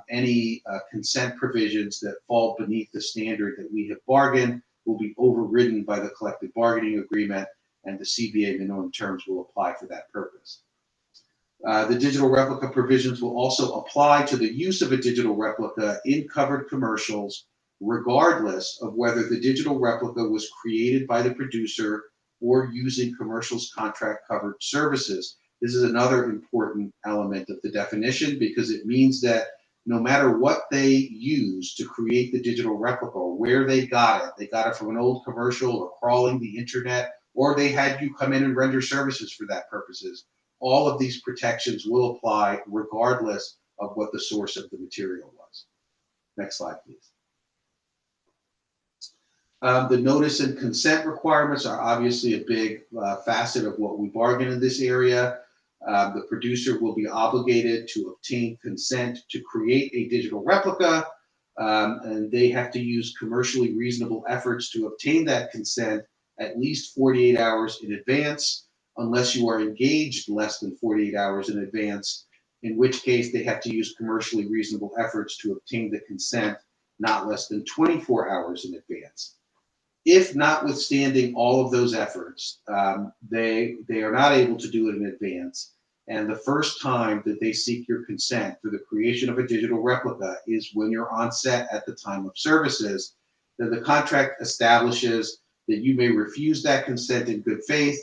any consent provisions that fall beneath the standard that we have bargained will be overridden by the collective bargaining agreement, and the CBA minimum terms will apply for that purpose. The digital replica provisions will also apply to the use of a digital replica in covered commercials, regardless of whether the digital replica was created by the producer or using commercials contract covered services. This is another important element of the definition because it means that no matter what they use to create the digital replica or where they got it from an old commercial or crawling the internet, or they had you come in and render services for that purposes. All of these protections will apply regardless of what the source of the material was. Next slide, please. The notice and consent requirements are obviously a big facet of what we bargain in this area. The producer will be obligated to obtain consent to create a digital replica, and they have to use commercially reasonable efforts to obtain that consent at least 48 hours in advance, unless you are engaged less than 48 hours in advance, in which case they have to use commercially reasonable efforts to obtain the consent not less than 24 hours in advance. If notwithstanding all of those efforts, they are not able to do it in advance, and the first time that they seek your consent for the creation of a digital replica is when you're on set at the time of services, then the contract establishes that you may refuse that consent in good faith,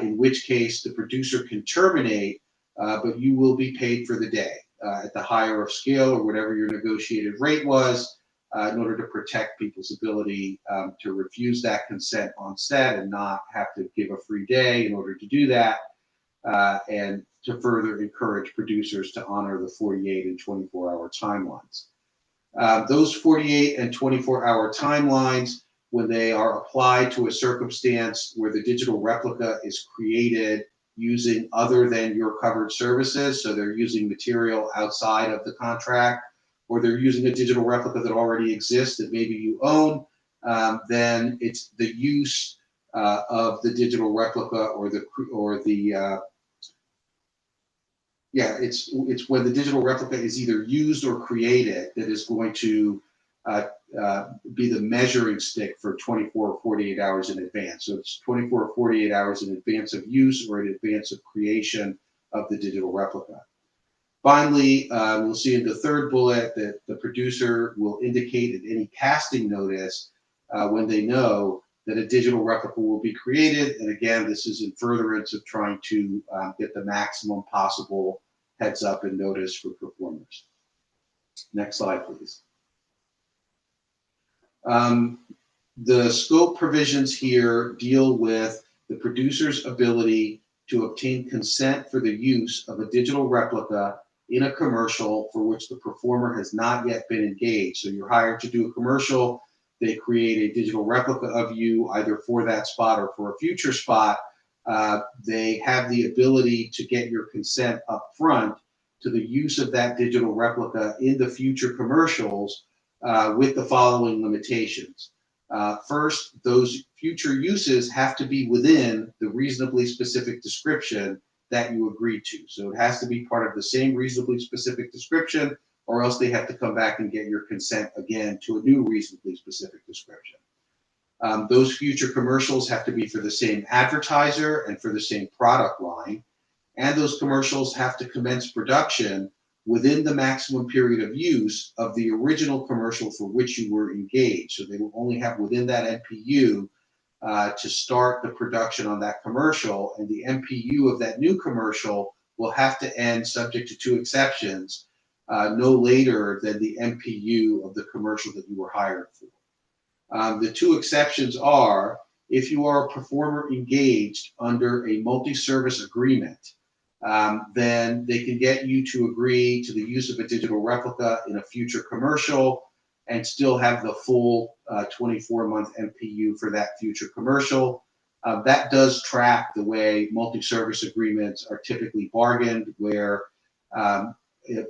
in which case the producer can terminate, but you will be paid for the day at the higher of scale or whatever your negotiated rate was. in order to protect people's ability to refuse that consent on set and not have to give a free day in order to do that, and to further encourage producers to honor the 48 and 24-hour timelines. Those 48 and 24-hour timelines, when they are applied to a circumstance where the digital replica is created using other than your covered services, so they're using material outside of the contract, or they're using a digital replica that already exists that maybe you own, then it's the use of the digital replica it's when the digital replica is either used or created that is going to be the measuring stick for 24 or 48 hours in advance. So it's 24 or 48 hours in advance of use or in advance of creation of the digital replica. Finally, we'll see in the third bullet that the producer will indicate in any casting notice when they know that a digital replica will be created. And again, this is in furtherance of trying to get the maximum possible heads up and notice for performers. Next slide, please. The scope provisions here deal with the producer's ability to obtain consent for the use of a digital replica in a commercial for which the performer has not yet been engaged. So you're hired to do a commercial, they create a digital replica of you either for that spot or for a future spot. They have the ability to get your consent up front to the use of that digital replica in the future commercials with the following limitations. First, those future uses have to be within the reasonably specific description that you agreed to. So it has to be part of the same reasonably specific description, or else they have to come back and get your consent again to a new reasonably specific description. Those future commercials have to be for the same advertiser and for the same product line. And those commercials have to commence production within the maximum period of use of the original commercial for which you were engaged. So they will only have within that NPU to start the production on that commercial, and the NPU of that new commercial will have to end, subject to two exceptions, no later than the NPU of the commercial that you were hired for. The two exceptions are if you are a performer engaged under a multi-service agreement, then they can get you to agree to the use of a digital replica in a future commercial and still have the full 24-month NPU for that future commercial. That does track the way multi-service agreements are typically bargained, where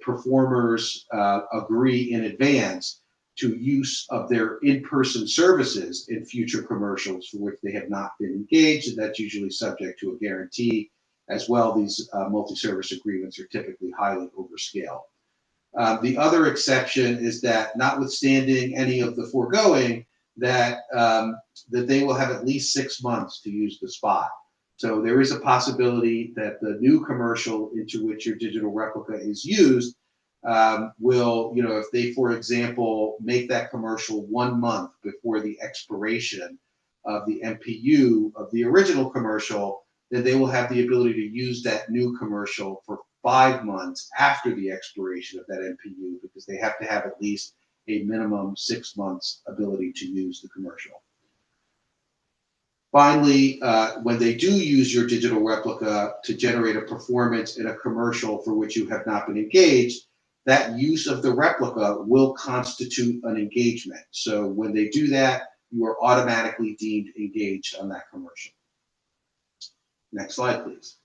performers agree in advance to use of their in-person services in future commercials for which they have not been engaged, and that's usually subject to a guarantee. As well, these multi-service agreements are typically highly overscaled. The other exception is that, notwithstanding any of the foregoing, that they will have at least 6 months to use the spot. So there is a possibility that the new commercial into which your digital replica is used will, if they, for example, make that commercial 1 month before the expiration of the NPU of the original commercial, then they will have the ability to use that new commercial for 5 months after the expiration of that NPU, because they have to have at least a minimum 6 months ability to use the commercial. Finally, when they do use your digital replica to generate a performance in a commercial for which you have not been engaged, that use of the replica will constitute an engagement. So when they do that, you are automatically deemed engaged on that commercial. Next slide, please.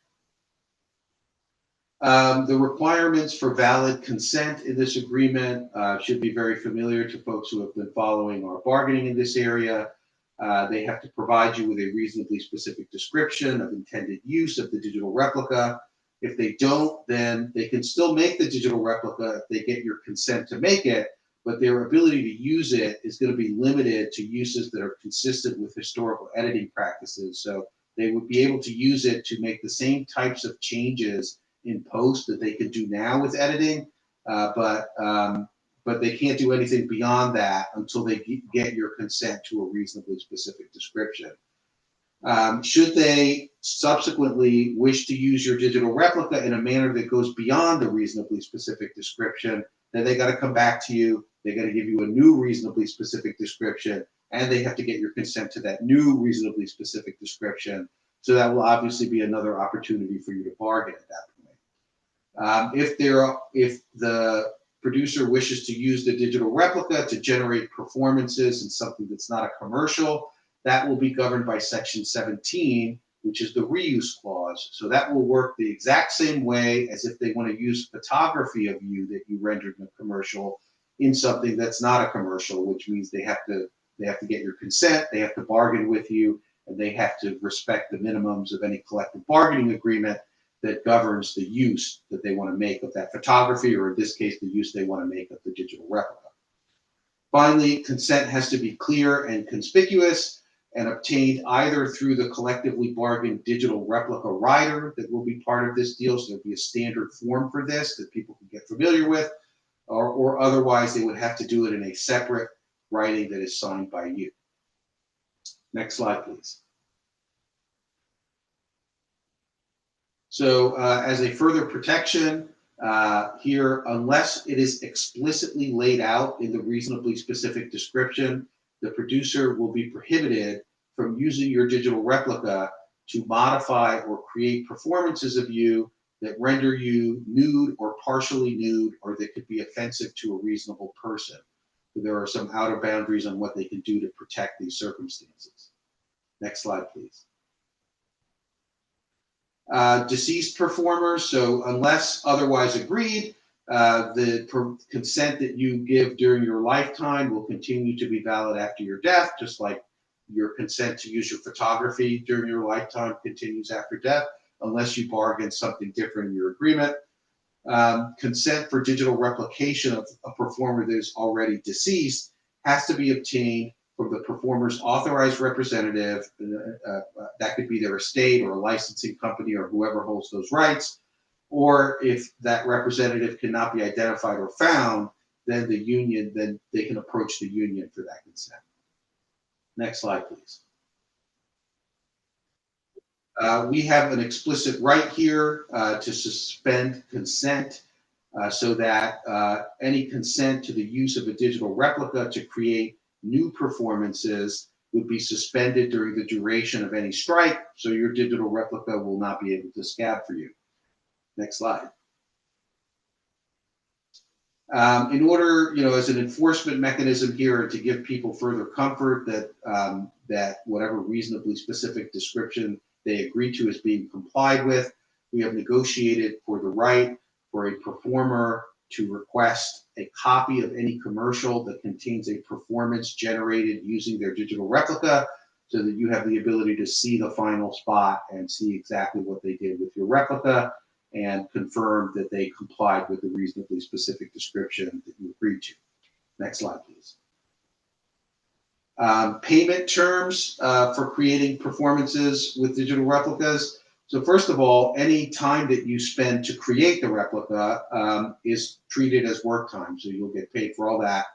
The requirements for valid consent in this agreement should be very familiar to folks who have been following our bargaining in this area. They have to provide you with a reasonably specific description of intended use of the digital replica. If they don't, then they can still make the digital replica if they get your consent to make it, but their ability to use it is going to be limited to uses that are consistent with historical editing practices. So they would be able to use it to make the same types of changes in post that they can do now with editing, but they can't do anything beyond that until they get your consent to a reasonably specific description. Should they subsequently wish to use your digital replica in a manner that goes beyond the reasonably specific description, then they got to come back to you They got to give you a new reasonably specific description, and they have to get your consent to that new reasonably specific description. So that will obviously be another opportunity for you to bargain at that point. If the producer wishes to use the digital replica to generate performances in something that's not a commercial, that will be governed by Section 17, which is the reuse clause. So that will work the exact same way as if they want to use photography of you that you rendered in a commercial in something that's not a commercial, which means they have to get your consent, they have to bargain with you, and they have to respect the minimums of any collective bargaining agreement that governs the use that they want to make of that photography, or in this case, the use they want to make of the digital replica. Finally, consent has to be clear and conspicuous and obtained either through the collectively bargained digital replica rider that will be part of this deal. So there'll be a standard form for this that people can get familiar with, or otherwise they would have to do it in a separate writing that is signed by you. Next slide, please. So as a further protection here, unless it is explicitly laid out in the reasonably specific description, the producer will be prohibited from using your digital replica to modify or create performances of you that render you nude or partially nude, or that could be offensive to a reasonable person. So there are some outer boundaries on what they can do to protect these circumstances. Next slide, please. Deceased performers, so unless otherwise agreed, the consent that you give during your lifetime will continue to be valid after your death, just like your consent to use your photography during your lifetime continues after death, unless you bargain something different in your agreement. Consent for digital replication of a performer that is already deceased has to be obtained from the performer's authorized representative. That could be their estate or a licensing company or whoever holds those rights. Or if that representative cannot be identified or found, then they can approach the union for that consent. Next slide, please. We have an explicit right here to suspend consent so that any consent to the use of a digital replica to create new performances would be suspended during the duration of any strike, so your digital replica will not be able to scab for you. Next slide. In order, as an enforcement mechanism here, to give people further comfort that whatever reasonably specific description they agree to is being complied with, we have negotiated for the right for a performer to request a copy of any commercial that contains a performance generated using their digital replica, so that you have the ability to see the final spot and see exactly what they did with your replica and confirm that they complied with the reasonably specific description that you agreed to. Next slide, please. Payment terms for creating performances with digital replicas. So first of all, any time that you spend to create the replica is treated as work time, so you'll get paid for all that.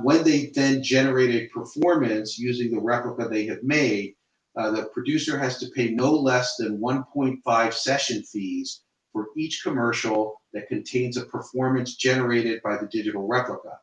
When they then generate a performance using the replica they have made, the producer has to pay no less than 1.5 session fees for each commercial that contains a performance generated by the digital replica.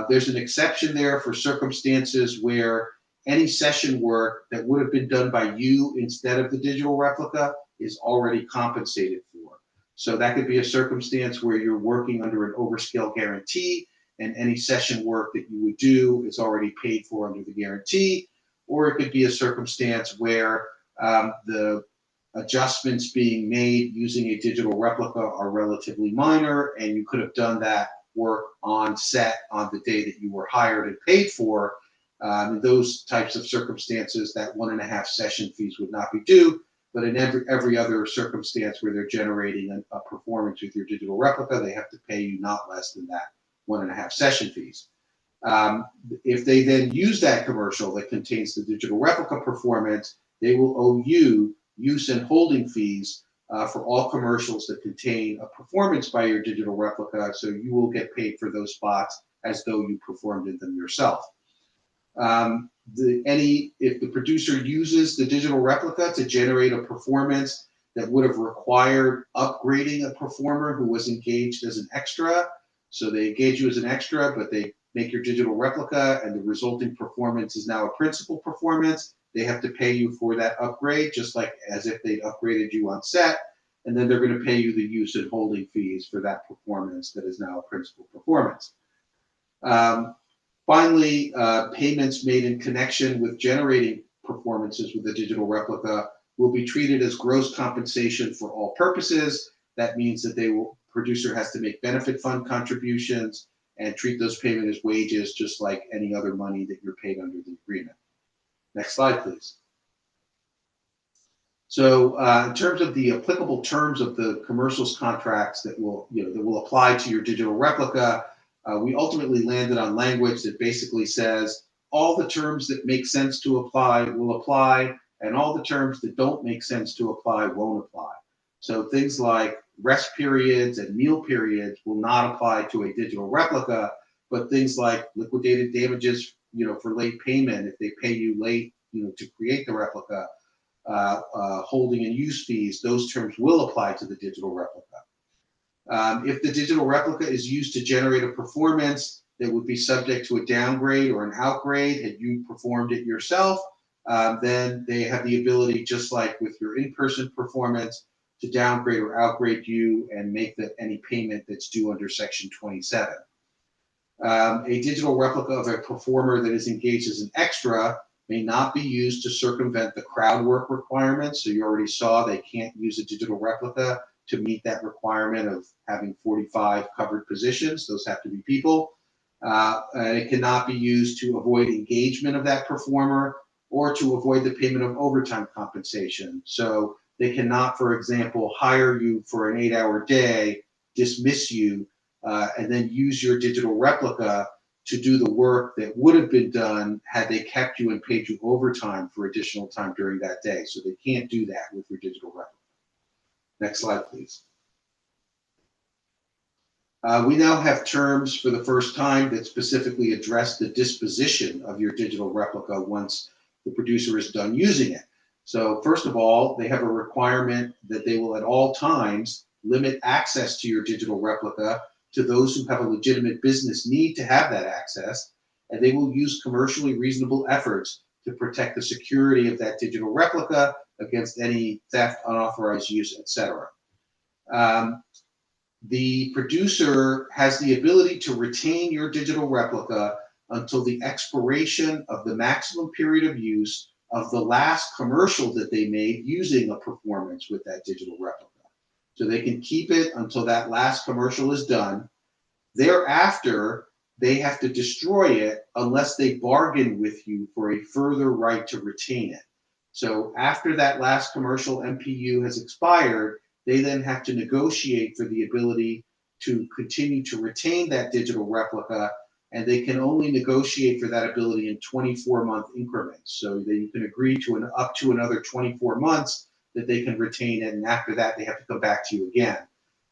There's an exception there for circumstances where any session work that would have been done by you instead of the digital replica is already compensated for. So that could be a circumstance where you're working under an overskill guarantee, and any session work that you would do is already paid for under the guarantee. Or it could be a circumstance where the adjustments being made using a digital replica are relatively minor, and you could have done that work on set on the day that you were hired and paid for. In those types of circumstances, that 1.5 session fees would not be due. But in every other circumstance where they're generating a performance with your digital replica, they have to pay you not less than that 1.5 session fees. If they then use that commercial that contains the digital replica performance, they will owe you use and holding fees for all commercials that contain a performance by your digital replica, so you will get paid for those spots as though you performed in them yourself. If the producer uses the digital replica to generate a performance that would have required upgrading a performer who was engaged as an extra, So they engage you as an extra, but they make your digital replica, and the resulting performance is now a principal performance. They have to pay you for that upgrade, just like as if they upgraded you on set. And then they're going to pay you the use and holding fees for that performance that is now a principal performance. Finally, payments made in connection with generating performances with the digital replica will be treated as gross compensation for all purposes. That means that producer has to make benefit fund contributions and treat those payments as wages, just like any other money that you're paid under the agreement. Next slide, please. So in terms of the applicable terms of the commercials contracts that will apply to your digital replica, we ultimately landed on language that basically says all the terms that make sense to apply will apply, and all the terms that don't make sense to apply won't apply. So things like rest periods and meal periods will not apply to a digital replica, but things like liquidated damages, for late payment, if they pay you late, to create the replica, holding and use fees, those terms will apply to the digital replica. If the digital replica is used to generate a performance that would be subject to a downgrade or an outgrade, had you performed it yourself, then they have the ability, just like with your in-person performance, to downgrade or outgrade you and make any payment that's due under Section 27. A digital replica of a performer that is engaged as an extra may not be used to circumvent the crowd work requirements. So you already saw they can't use a digital replica to meet that requirement of having 45 covered positions. Those have to be people. And it cannot be used to avoid engagement of that performer or to avoid the payment of overtime compensation. So they cannot, for example, hire you for an 8-hour day, dismiss you, and then use your digital replica to do the work that would have been done had they kept you and paid you overtime for additional time during that day. So they can't do that with your digital replica. Next slide, please. We now have terms for the first time that specifically address the disposition of your digital replica once the producer is done using it. So first of all, they have a requirement that they will at all times limit access to your digital replica to those who have a legitimate business need to have that access, and they will use commercially reasonable efforts to protect the security of that digital replica against any theft, unauthorized use, etc. The producer has the ability to retain your digital replica until the expiration of the maximum period of use of the last commercial that they made using a performance with that digital replica. So they can keep it until that last commercial is done. Thereafter, they have to destroy it unless they bargain with you for a further right to retain it. So after that last commercial MPU has expired, they then have to negotiate for the ability to continue to retain that digital replica, and they can only negotiate for that ability in 24-month increments. So that you can agree to up to another 24 months that they can retain it, and after that they have to come back to you again.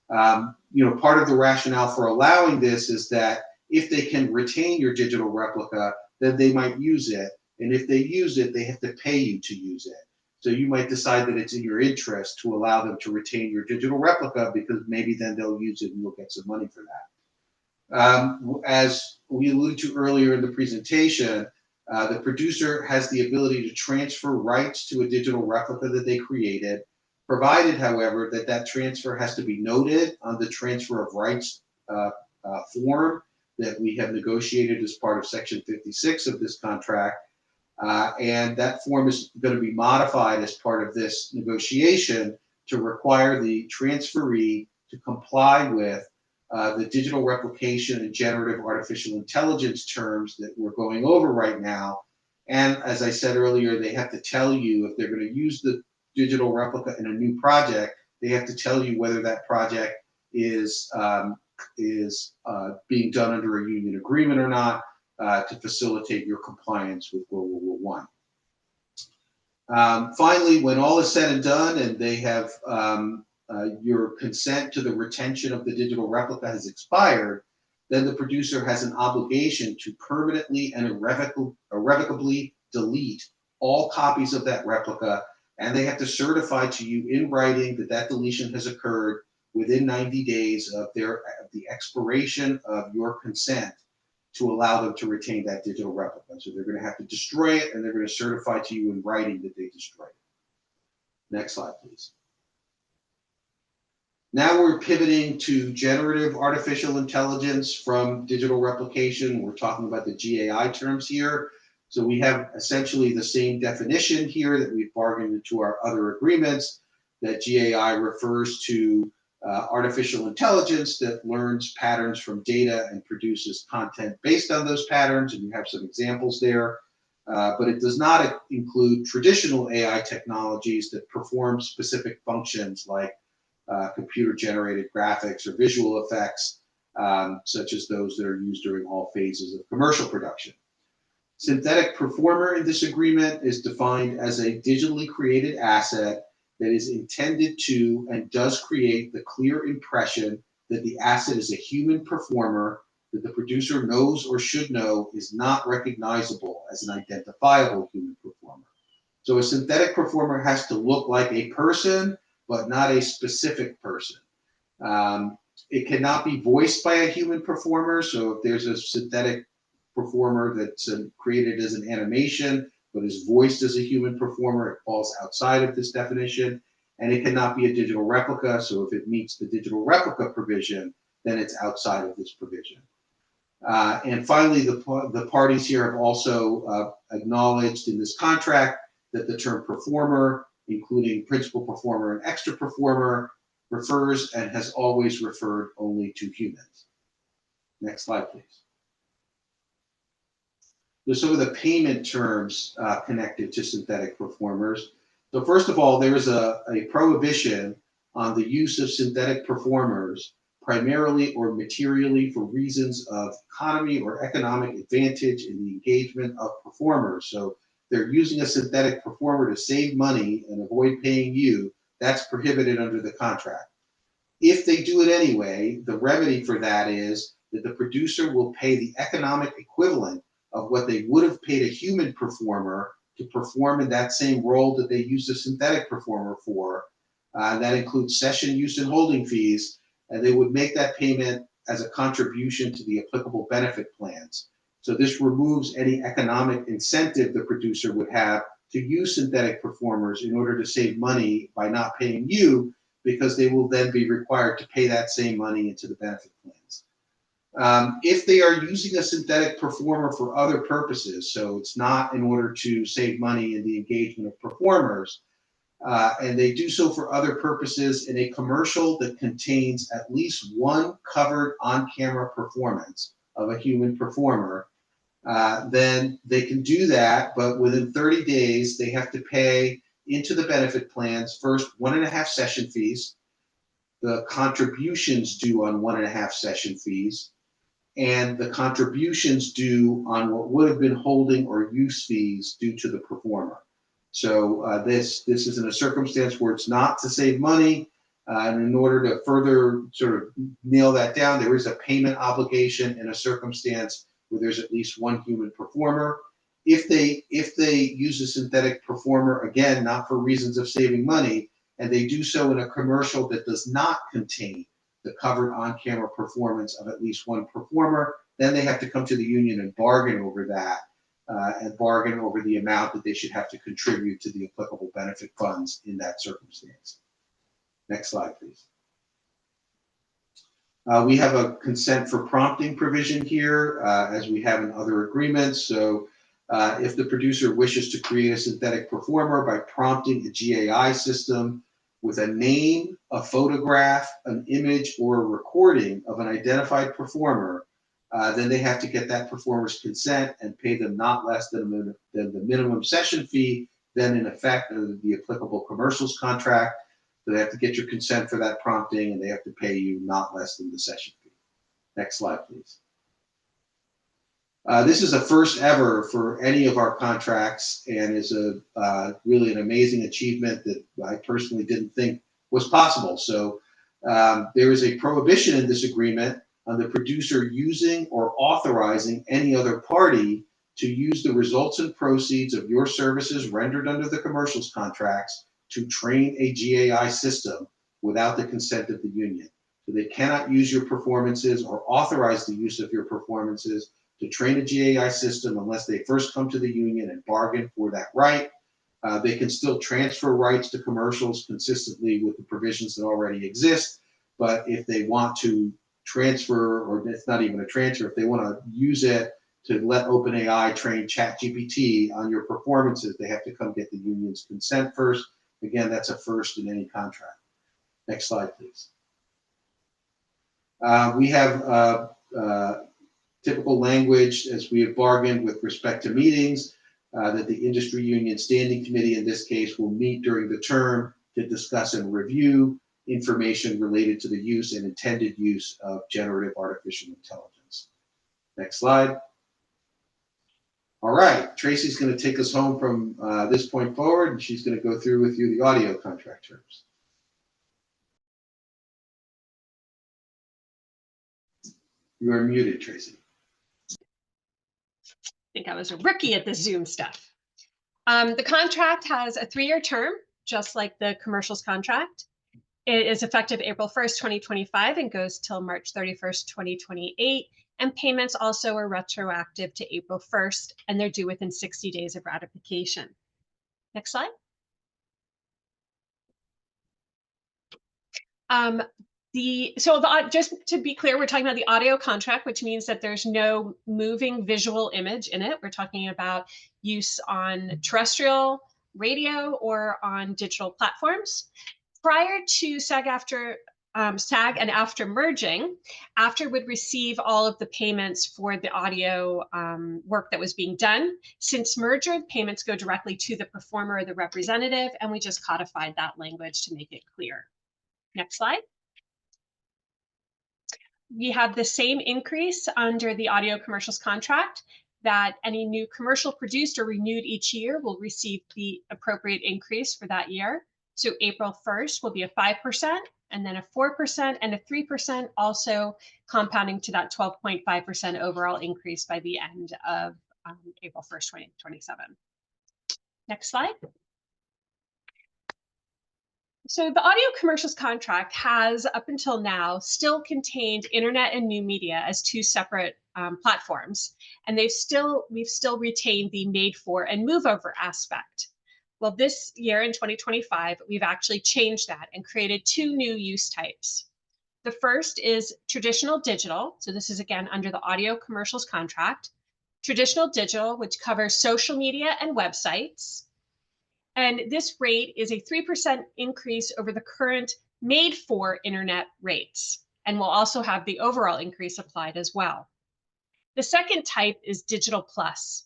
Part of the rationale for allowing this is that if they can retain your digital replica, then they might use it, and if they use it, they have to pay you to use it. So you might decide that it's in your interest to allow them to retain your digital replica because maybe then they'll use it and you'll get some money for that. As we alluded to earlier in the presentation, the producer has the ability to transfer rights to a digital replica that they created, provided, however, that that transfer has to be noted on the transfer of rights form that we have negotiated as part of Section 56 of this contract. And that form is going to be modified as part of this negotiation to require the transferee to comply with the digital replication and generative artificial intelligence terms that we're going over right now. And as I said earlier, they have to tell you if they're going to use the digital replica in a new project, they have to tell you whether that project is being done under a union agreement or not, to facilitate your compliance with Global Rule 1. Finally, when all is said and done and they have your consent to the retention of the digital replica has expired, then the producer has an obligation to permanently and irrevocably delete all copies of that replica, and they have to certify to you in writing that that deletion has occurred within 90 days of the expiration of your consent to allow them to retain that digital replica. So they're going to have to destroy it, and they're going to certify to you in writing that they destroyed it. Next slide, please. Now we're pivoting to generative artificial intelligence from digital replication. We're talking about the GAI terms here. So we have essentially the same definition here that we've bargained into our other agreements, that GAI refers to artificial intelligence that learns patterns from data and produces content based on those patterns, and you have some examples there. But it does not include traditional AI technologies that perform specific functions like computer-generated graphics or visual effects, such as those that are used during all phases of commercial production. Synthetic performer in this agreement is defined as a digitally created asset that is intended to and does create the clear impression that the asset is a human performer that the producer knows or should know is not recognizable as an identifiable human performer. So a synthetic performer has to look like a person, but not a specific person. It cannot be voiced by a human performer. So if there's a synthetic performer that's created as an animation, but is voiced as a human performer, it falls outside of this definition. And it cannot be a digital replica. So if it meets the digital replica provision, then it's outside of this provision. And finally, the parties here have also acknowledged in this contract that the term performer, including principal performer and extra performer, refers and has always referred only to humans. Next slide, please. There's some of the payment terms connected to synthetic performers. So first of all, there is a prohibition on the use of synthetic performers primarily or materially for reasons of economy or economic advantage in the engagement of performers. So they're using a synthetic performer to save money and avoid paying you. That's prohibited under the contract. If they do it anyway, the remedy for that is that the producer will pay the economic equivalent of what they would have paid a human performer to perform in that same role that they used a synthetic performer for. That includes session use and holding fees, and they would make that payment as a contribution to the applicable benefit plans. So this removes any economic incentive the producer would have to use synthetic performers in order to save money by not paying you, because they will then be required to pay that same money into the benefit plans. If they are using a synthetic performer for other purposes, so it's not in order to save money in the engagement of performers, and they do so for other purposes in a commercial that contains at least one covered on-camera performance of a human performer, then they can do that, but within 30 days, they have to pay into the benefit plans first 1.5 session fees, the contributions due on 1.5 session fees, and the contributions due on what would have been holding or use fees due to the performer. So this is in a circumstance where it's not to save money, and in order to further sort of nail that down, there is a payment obligation in a circumstance where there's at least one human performer. If they use a synthetic performer, again, not for reasons of saving money, and they do so in a commercial that does not contain the covered on-camera performance of at least one performer, then they have to come to the union and bargain over that, and bargain over the amount that they should have to contribute to the applicable benefit funds in that circumstance. Next slide, please. We have a consent for prompting provision here, as we have in other agreements. So if the producer wishes to create a synthetic performer by prompting a GAI system with a name, a photograph, an image, or a recording of an identified performer, then they have to get that performer's consent and pay them not less than the minimum session fee then in effect of the applicable commercials contract. So they have to get your consent for that prompting, and they have to pay you not less than the session fee. Next slide, please. This is a first ever for any of our contracts, and is really an amazing achievement that I personally didn't think was possible. So there is a prohibition in this agreement on the producer using or authorizing any other party to use the results and proceeds of your services rendered under the commercials contracts to train a GAI system without the consent of the union. So they cannot use your performances or authorize the use of your performances to train a GAI system unless they first come to the union and bargain for that right. They can still transfer rights to commercials consistently with the provisions that already exist. But if they want to transfer, or it's not even a transfer, if they want to use it to let OpenAI train ChatGPT on your performances, they have to come get the union's consent first. Again, that's a first in any contract. Next slide, please. We have typical language as we have bargained with respect to meetings that the industry union standing committee in this case will meet during the term to discuss and review information related to the use and intended use of generative artificial intelligence. Next slide. All right, Tracy's going to take us home from this point forward, and she's going to go through with you the audio contract terms. You are muted, Tracy. I think I was a rookie at the Zoom stuff. The contract has a 3-year term, just like the commercials contract. It is effective April 1st, 2025 and goes till March 31st, 2028. And payments also are retroactive to April 1st, and they're due within 60 days of ratification. Next slide. Just to be clear, we're talking about the audio contract, which means that there's no moving visual image in it. We're talking about use on terrestrial radio or on digital platforms. Prior to SAG-AFTRA, SAG and AFTRA merging, AFTRA would receive all of the payments for the audio work that was being done. Since merger, payments go directly to the performer or the representative, and we just codified that language to make it clear. Next slide. We have the same increase under the audio commercials contract, that any new commercial produced or renewed each year will receive the appropriate increase for that year. So April 1st will be a 5%, and then a 4% and a 3%, also compounding to that 12.5% overall increase by the end of April 1st, 2027. Next slide. So the audio commercials contract has, up until now, still contained internet and new media as 2 separate platforms, and we've still retained the made for and move over aspect. Well, this year in 2025, we've actually changed that and created 2 new use types. The first is traditional digital. So this is again under the audio commercials contract. Traditional digital, which covers social media and websites. And this rate is a 3% increase over the current made for internet rates, and will also have the overall increase applied as well. The second type is digital plus.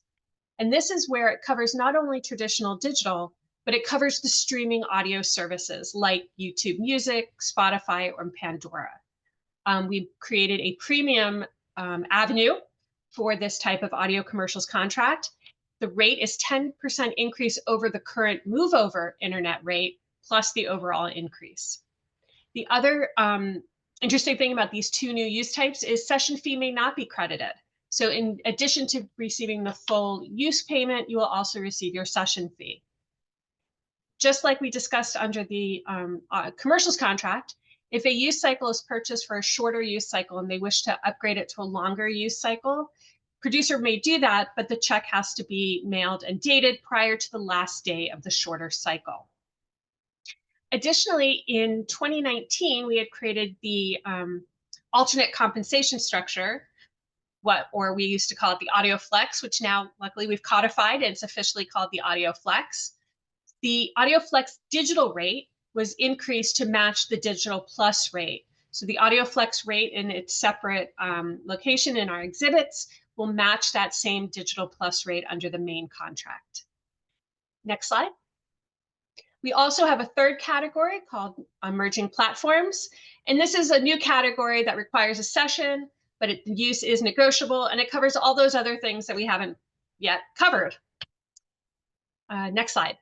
And this is where it covers not only traditional digital, but it covers the streaming audio services like YouTube Music, Spotify, or Pandora. We've created a premium avenue for this type of audio commercials contract. The rate is 10% increase over the current move over internet rate, plus the overall increase. The other interesting thing about these 2 new use types is session fee may not be credited. So in addition to receiving the full use payment, you will also receive your session fee. Just like we discussed under the commercials contract, if a use cycle is purchased for a shorter use cycle and they wish to upgrade it to a longer use cycle, producer may do that, but the check has to be mailed and dated prior to the last day of the shorter cycle. Additionally, in 2019, we had created the alternate compensation structure, or we used to call it the Audio Flex, which now luckily we've codified and it's officially called the Audio Flex. The Audio Flex digital rate was increased to match the digital plus rate. So the Audio Flex rate in its separate location in our exhibits will match that same digital plus rate under the main contract. Next slide. We also have a third category called emerging platforms. And this is a new category that requires a session, but the use is negotiable, and it covers all those other things that we haven't yet covered. Next slide.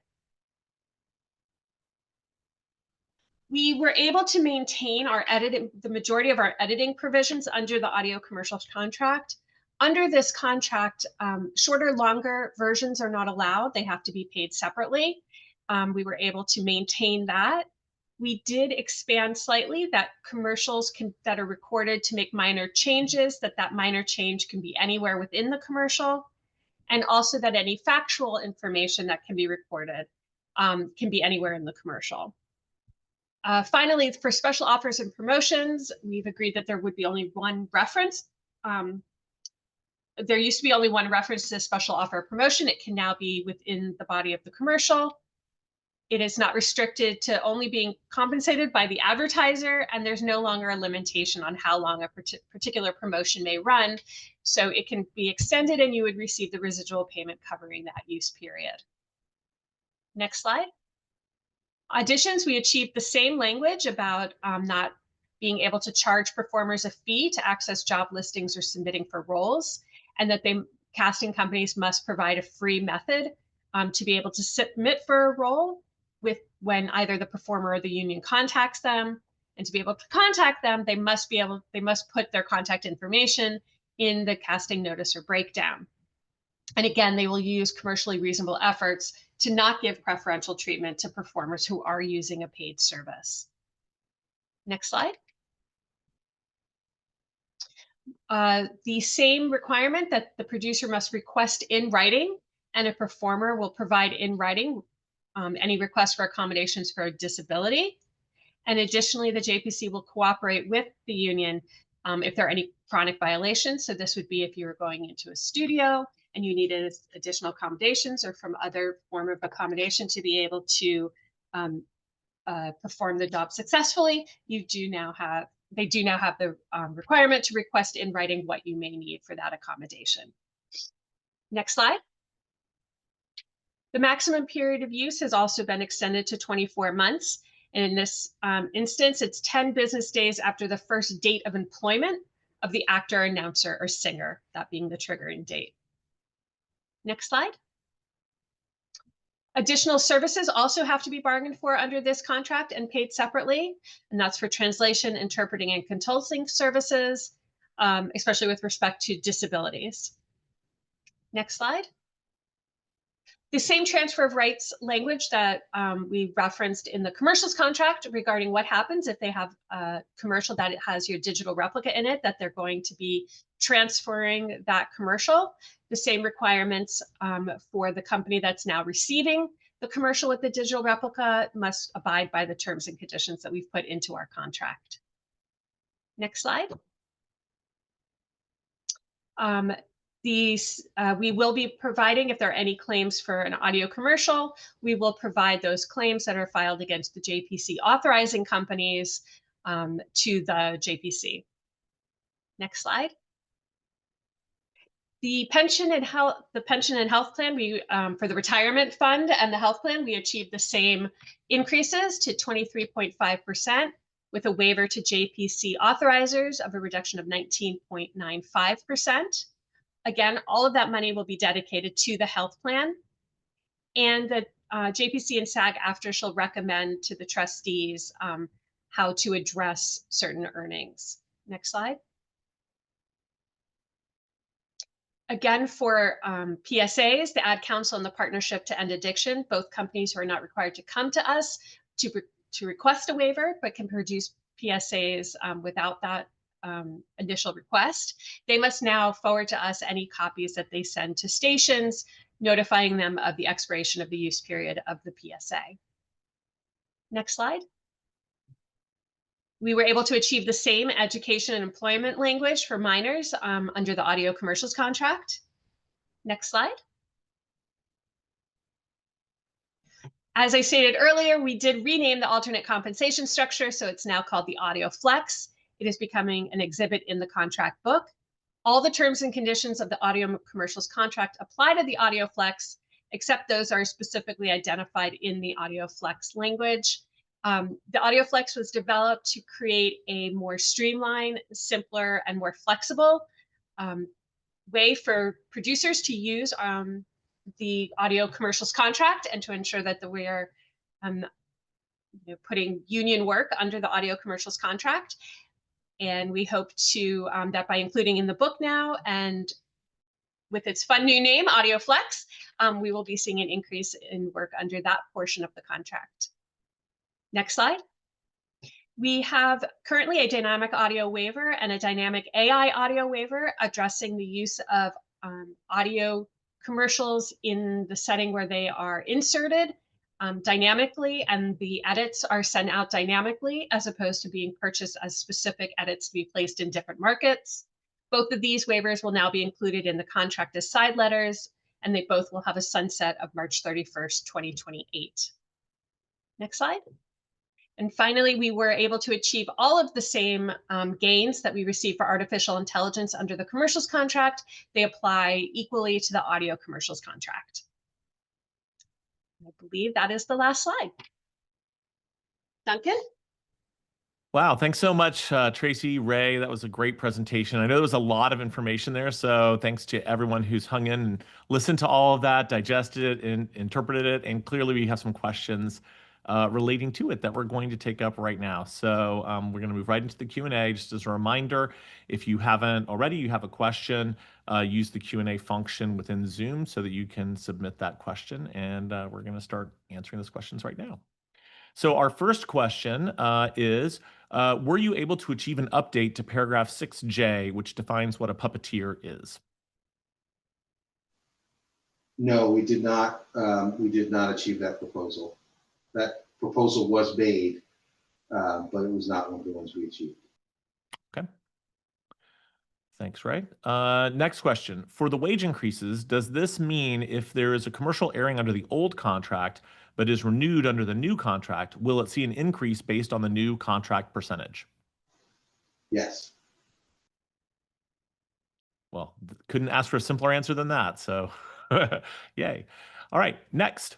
We were able to maintain our the majority of our editing provisions under the audio commercials contract. Under this contract, shorter, longer versions are not allowed. They have to be paid separately. We were able to maintain that. we did expand slightly that commercials that are recorded to make minor changes, that minor change can be anywhere within the commercial, and also that any factual information that can be recorded can be anywhere in the commercial. Finally, for special offers and promotions, we've agreed that there would be only one reference. There used to be only one reference to a special offer or promotion. It can now be within the body of the commercial. It is not restricted to only being compensated by the advertiser, and there's no longer a limitation on how long a particular promotion may run. So it can be extended and you would receive the residual payment covering that use period. Next slide. Auditions, we achieved the same language about not being able to charge performers a fee to access job listings or submitting for roles, and that casting companies must provide a free method to be able to submit for a role when either the performer or the union contacts them. And to be able to contact them, they must put their contact information in the casting notice or breakdown. And again, they will use commercially reasonable efforts to not give preferential treatment to performers who are using a paid service. Next slide. The same requirement that the producer must request in writing, and a performer will provide in writing any request for accommodations for a disability. And additionally, the JPC will cooperate with the union if there are any chronic violations. So this would be if you were going into a studio and you needed additional accommodations or from other form of accommodation to be able to perform the job successfully, they do now have the requirement to request in writing what you may need for that accommodation. Next slide. The maximum period of use has also been extended to 24 months. And in this instance, it's 10 business days after the first date of employment of the actor, announcer, or singer, that being the triggering date. Next slide. Additional services also have to be bargained for under this contract and paid separately, and that's for translation, interpreting, and consulting services, especially with respect to disabilities. Next slide. The same transfer of rights language that we referenced in the commercials contract regarding what happens if they have a commercial that it has your digital replica in it, that they're going to be transferring that commercial. The same requirements for the company that's now receiving the commercial with the digital replica must abide by the terms and conditions that we've put into our contract. Next slide. We will be providing, if there are any claims for an audio commercial, we will provide those claims that are filed against the JPC authorizing companies to the JPC. Next slide. The pension and health plan, for the retirement fund and the health plan, we achieved the same increases to 23.5% with a waiver to JPC authorizers of a reduction of 19.95%. Again, all of that money will be dedicated to the health plan, and the JPC and SAG-AFTRA shall recommend to the trustees how to address certain earnings. Next slide. Again, for PSAs, the Ad Council and the Partnership to End Addiction, both companies who are not required to come to us to request a waiver, but can produce PSAs without that initial request. They must now forward to us any copies that they send to stations, notifying them of the expiration of the use period of the PSA. Next slide. We were able to achieve the same education and employment language for minors under the audio commercials contract. Next slide. As I stated earlier, we did rename the alternate compensation structure, so it's now called the Audio Flex. It is becoming an exhibit in the contract book. All the terms and conditions of the audio commercials contract apply to the Audio Flex, except those are specifically identified in the Audio Flex language. The Audio Flex was developed to create a more streamlined, simpler, and more flexible way for producers to use the audio commercials contract and to ensure that we are putting union work under the audio commercials contract. And we hope to, that by including in the book now and with its fun new name, Audio Flex, we will be seeing an increase in work under that portion of the contract. Next slide. We have currently a dynamic audio waiver and a dynamic AI audio waiver addressing the use of audio commercials in the setting where they are inserted dynamically, and the edits are sent out dynamically as opposed to being purchased as specific edits to be placed in different markets. Both of these waivers will now be included in the contract as side letters, and they both will have a sunset of March 31st, 2028. Next slide. And finally, we were able to achieve all of the same gains that we received for artificial intelligence under the commercials contract. They apply equally to the audio commercials contract. I believe that is the last slide. Duncan? Wow, thanks so much, Tracy, Ray. That was a great presentation. I know there was a lot of information there, so thanks to everyone who's hung in and listened to all of that, digested it, and interpreted it. And clearly, we have some questions relating to it that we're going to take up right now. So we're going to move right into the Q&A. Just as a reminder, if you haven't already, you have a question, use the Q&A function within Zoom so that you can submit that question. And we're going to start answering those questions right now. So our first question is, were you able to achieve an update to paragraph 6J, which defines what a puppeteer is? No, we did not. We did not achieve that proposal. That proposal was made, but it was not one of the ones we achieved. Okay. Thanks, Ray. Next question. For the wage increases, does this mean if there is a commercial airing under the old contract, but is renewed under the new contract, will it see an increase based on the new contract percentage? Yes. Well, couldn't ask for a simpler answer than that, so yay. All right, next.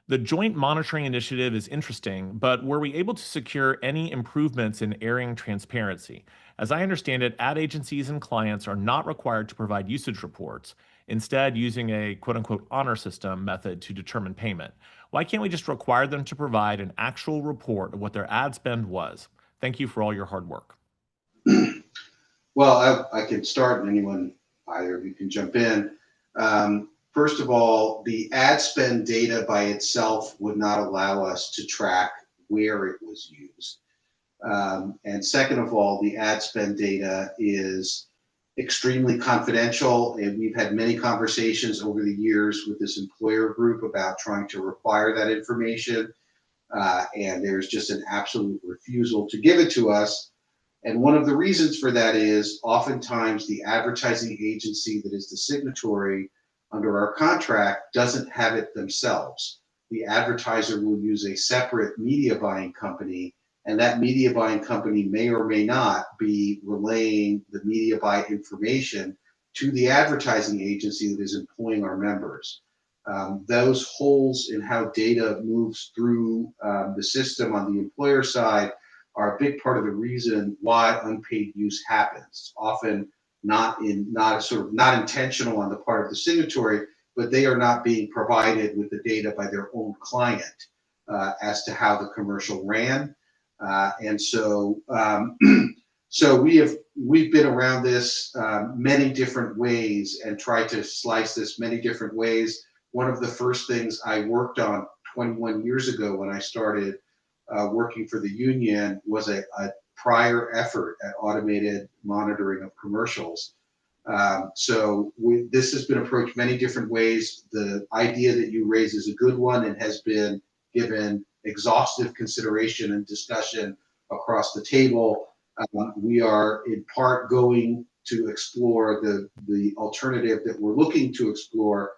The joint monitoring initiative is interesting, but were we able to secure any improvements in airing transparency? As I understand it, ad agencies and clients are not required to provide usage reports, instead using a quote-unquote honor system method to determine payment. Why can't we just require them to provide an actual report of what their ad spend was? Thank you for all your hard work. Well, I can start, and anyone, either of you can jump in. First of all, the ad spend data by itself would not allow us to track where it was used. And second of all, the ad spend data is extremely confidential, and we've had many conversations over the years with this employer group about trying to require that information, and there's just an absolute refusal to give it to us. And one of the reasons for that is oftentimes the advertising agency that is the signatory under our contract doesn't have it themselves. The advertiser will use a separate media buying company, and that media buying company may or may not be relaying the media buy information to the advertising agency that is employing our members. Those holes in how data moves through the system on the employer side are a big part of the reason why unpaid use happens. Often not intentional on the part of the signatory, but they are not being provided with the data by their own client as to how the commercial ran. And so we've been around this many different ways and tried to slice this many different ways. One of the first things I worked on 21 years ago when I started working for the union was a prior effort at automated monitoring of commercials. This has been approached many different ways. The idea that you raise is a good one and has been given exhaustive consideration and discussion across the table. We are in part going to explore the alternative that we're looking to explore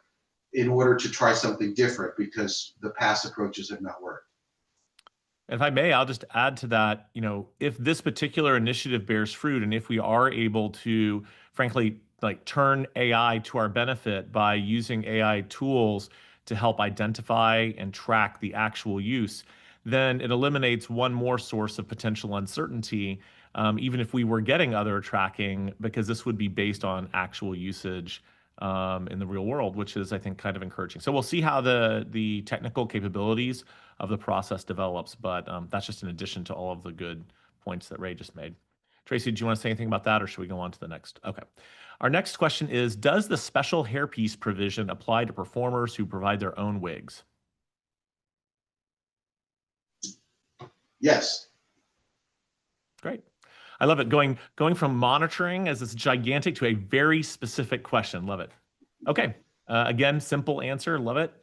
in order to try something different because the past approaches have not worked. If I may, I'll just add to that, if this particular initiative bears fruit and if we are able to, frankly, turn AI to our benefit by using AI tools to help identify and track the actual use, then it eliminates one more source of potential uncertainty, even if we were getting other tracking, because this would be based on actual usage in the real world, which is, I think, kind of encouraging. So we'll see how the technical capabilities of the process develops, but that's just in addition to all of the good points that Ray just made. Tracy, do you want to say anything about that, or should we go on to the next? Okay. Our next question is, does the special hairpiece provision apply to performers who provide their own wigs? Yes. Great. I love it. Going from monitoring as this gigantic to a very specific question. Love it. Okay. Again, simple answer. Love it.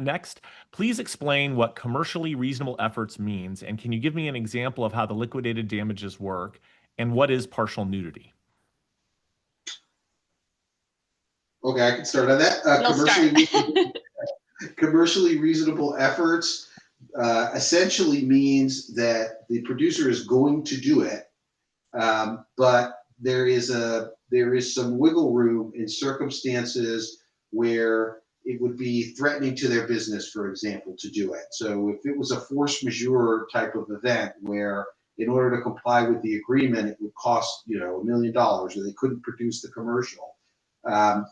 Next, please explain what commercially reasonable efforts means. And can you give me an example of how the liquidated damages work? And what is partial nudity? Okay, I can start on that. Commercially reasonable efforts essentially means that the producer is going to do it, but there is some wiggle room in circumstances where it would be threatening to their business, for example, to do it. So if it was a force majeure type of event where in order to comply with the agreement, it would cost, $1 million, or they couldn't produce the commercial,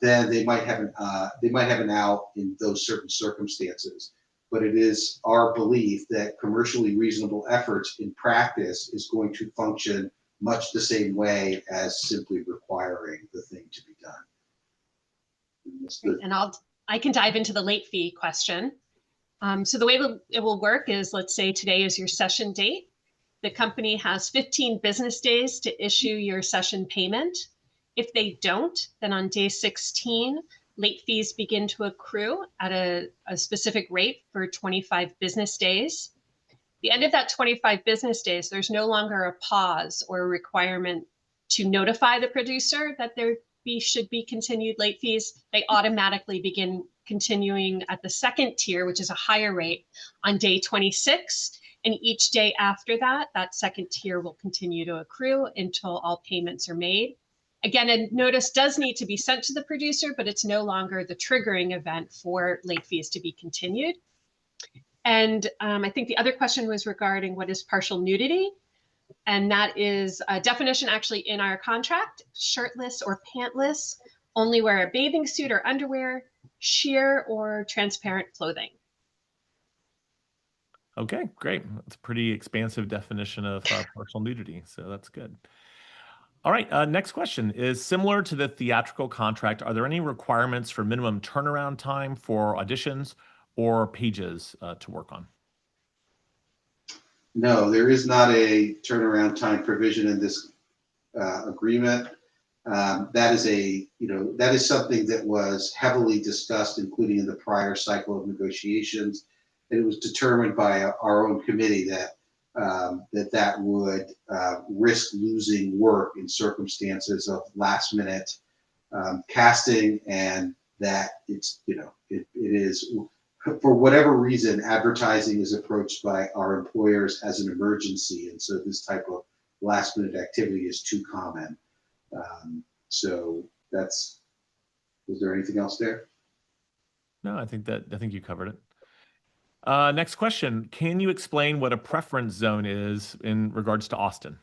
then they might have an out in those certain circumstances. But it is our belief that commercially reasonable efforts in practice is going to function much the same way as simply requiring the thing to be done. And I can dive into the late fee question. So the way it will work is, let's say today is your session date. The company has 15 business days to issue your session payment. If they don't, then on day 16, late fees begin to accrue at a specific rate for 25 business days. At the end of that 25 business days, there's no longer a pause or a requirement to notify the producer that there should be continued late fees. They automatically begin continuing at the second tier, which is a higher rate, on day 26. And each day after that, that second tier will continue to accrue until all payments are made. Again, a notice does need to be sent to the producer, but it's no longer the triggering event for late fees to be continued. And I think the other question was regarding what is partial nudity. And that is a definition actually in our contract: shirtless or pantless, only wear a bathing suit or underwear, sheer or transparent clothing. Okay, great. That's a pretty expansive definition of partial nudity, so that's good. All right, next question is similar to the theatrical contract. Are there any requirements for minimum turnaround time for auditions or pages to work on? No, there is not a turnaround time provision in this agreement. That is something that was heavily discussed, including in the prior cycle of negotiations. And it was determined by our own committee that that would risk losing work in circumstances of last minute casting, and that it is, for whatever reason, advertising is approached by our employers as an emergency, and so this type of last minute activity is too common. So was there anything else there? No, I think you covered it. Next question. Can you explain what a preference zone is in regards to Austin?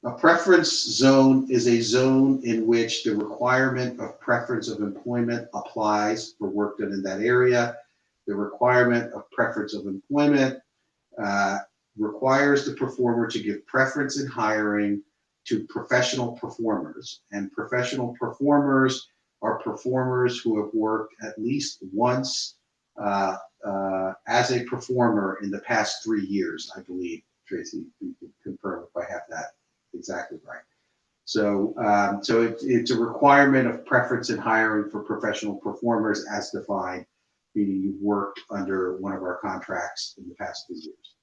A preference zone is a zone in which the requirement of preference of employment applies for work done in that area. The requirement of preference of employment requires the performer to give preference in hiring to professional performers. And professional performers are performers who have worked at least once as a performer in the past 3 years, I believe. Tracy, you can confirm if I have that exactly right. So, it's a requirement of preference in hiring for professional performers as defined, meaning you've worked under one of our contracts in the past 2 years.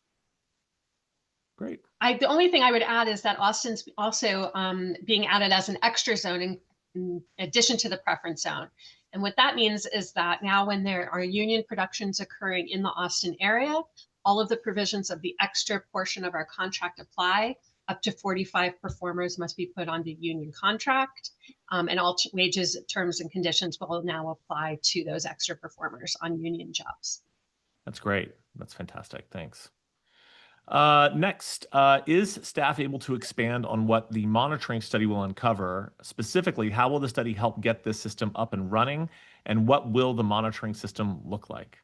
Great. The only thing I would add is that Austin's also being added as an extra zone in addition to the preference zone. And what that means is that now when there are union productions occurring in the Austin area, all of the provisions of the extra portion of our contract apply. Up to 45 performers must be put on the union contract, and all wages, terms, and conditions will now apply to those extra performers on union jobs. That's great. That's fantastic. Thanks. Next, is staff able to expand on what the monitoring study will uncover? Specifically, how will the study help get this system up and running, and what will the monitoring system look like?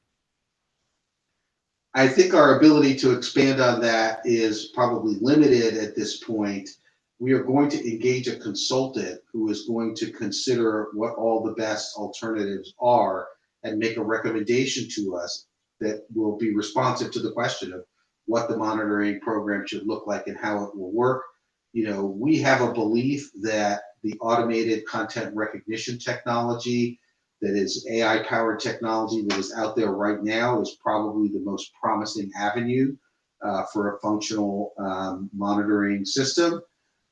I think our ability to expand on that is probably limited at this point. We are going to engage a consultant who is going to consider what all the best alternatives are and make a recommendation to us that will be responsive to the question of what the monitoring program should look like and how it will work. We have a belief that the automated content recognition technology that is AI-powered technology that is out there right now is probably the most promising avenue for a functional monitoring system.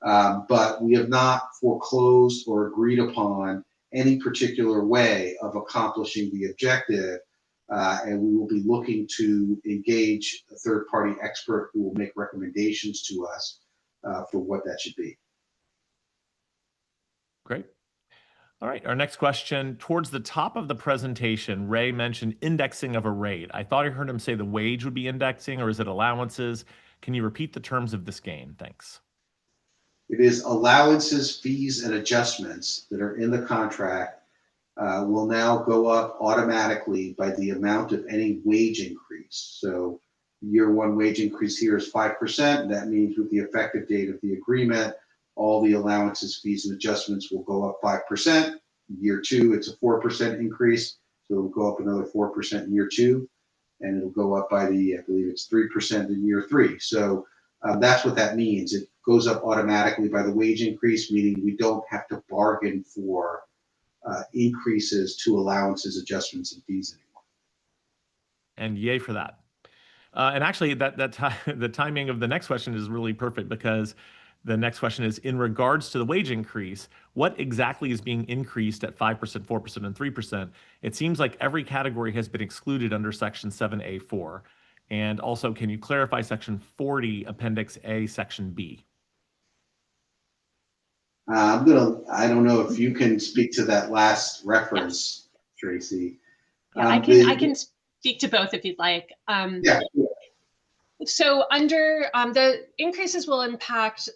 But we have not foreclosed or agreed upon any particular way of accomplishing the objective. And we will be looking to engage a third-party expert who will make recommendations to us for what that should be. Great. All right, our next question. Towards the top of the presentation, Ray mentioned indexing of a rate. I thought I heard him say the wage would be indexing, or is it allowances? Can you repeat the terms of this gain? Thanks. It is allowances, fees, and adjustments that are in the contract will now go up automatically by the amount of any wage increase. So year one wage increase here is 5%. That means with the effective date of the agreement, all the allowances, fees, and adjustments will go up 5%. Year two, it's a 4% increase. So it'll go up another 4% in year two. And it'll go up by I believe it's 3% in year three. So that's what that means. It goes up automatically by the wage increase, meaning we don't have to bargain for increases to allowances, adjustments, and fees anymore. And yay for that. And actually, the timing of the next question is really perfect, because the next question is, in regards to the wage increase, what exactly is being increased at 5%, 4%, and 3%? It seems like every category has been excluded under Section 7A4. And also, can you clarify Section 40, Appendix A, Section B? I don't know if you can speak to that last reference, Tracy. Yeah, I can speak to both if you'd like. Yeah. So under the increases will impact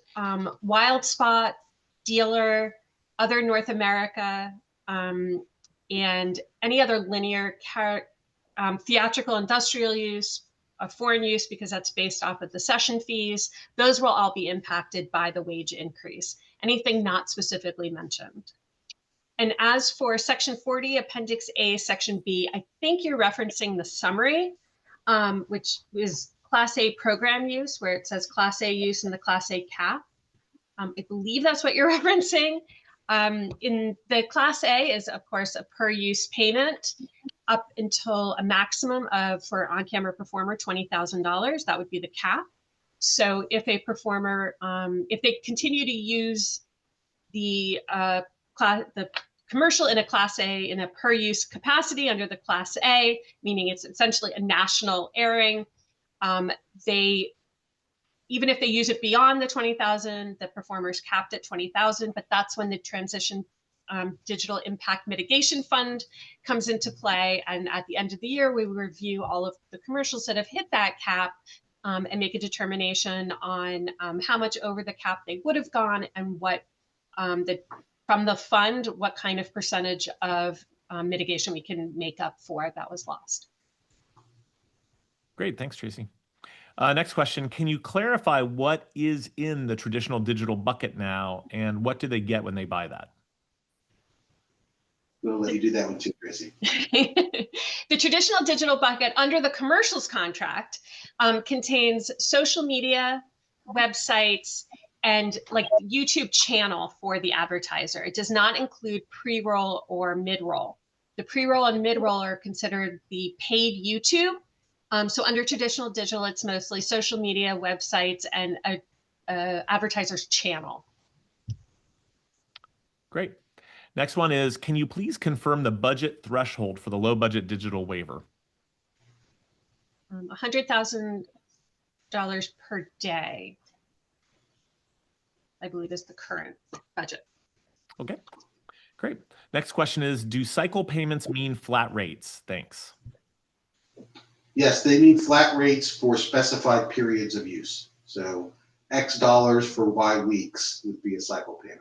Wild Spot, Dealer, other North America, and any other linear theatrical industrial use, foreign use, because that's based off of the session fees. Those will all be impacted by the wage increase. Anything not specifically mentioned. And as for Section 40, Appendix A, Section B, I think you're referencing the summary, which is Class A program use, where it says Class A use and the Class A cap. I believe that's what you're referencing. In the Class A is, of course, a per use payment up until a maximum of, for on-camera performer, $20,000. That would be the cap. So if a performer, if they continue to use the commercial in a Class A in a per use capacity under the Class A, meaning it's essentially a national airing, even if they use it beyond the 20,000, the performer's capped at 20,000, but that's when the transition digital impact mitigation fund comes into play. And at the end of the year, we review all of the commercials that have hit that cap and make a determination on how much over the cap they would have gone, and what from the fund, what kind of percentage of mitigation we can make up for that was lost. Great, thanks, Tracy. Next question, can you clarify what is in the traditional digital bucket now, and what do they get when they buy that? We'll let you do that one too, Tracy. The traditional digital bucket under the commercials contract contains social media, websites, and like YouTube channel for the advertiser. It does not include pre-roll or mid-roll. The pre-roll and mid-roll are considered the paid YouTube. So under traditional digital, it's mostly social media, websites, and a advertiser's channel. Great. Next one is, can you please confirm the budget threshold for the low budget digital waiver? $100,000 per day, I believe, is the current budget. Okay, great. Next question is, do cycle payments mean flat rates? Thanks. Yes, they mean flat rates for specified periods of use. So X dollars for Y weeks would be a cycle payment.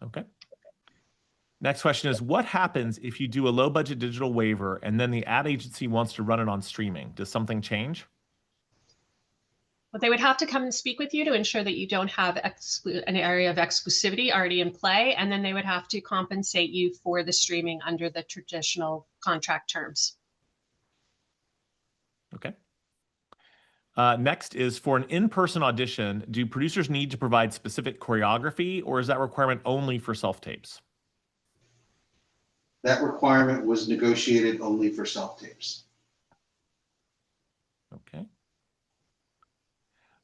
Okay. Next question is, what happens if you do a low budget digital waiver and then the ad agency wants to run it on streaming? Does something change? Well, they would have to come and speak with you to ensure that you don't have an area of exclusivity already in play, and then they would have to compensate you for the streaming under the traditional contract terms. Okay. Next is for an in-person audition, do producers need to provide specific choreography, or is that requirement only for self-tapes? That requirement was negotiated only for self-tapes. Okay.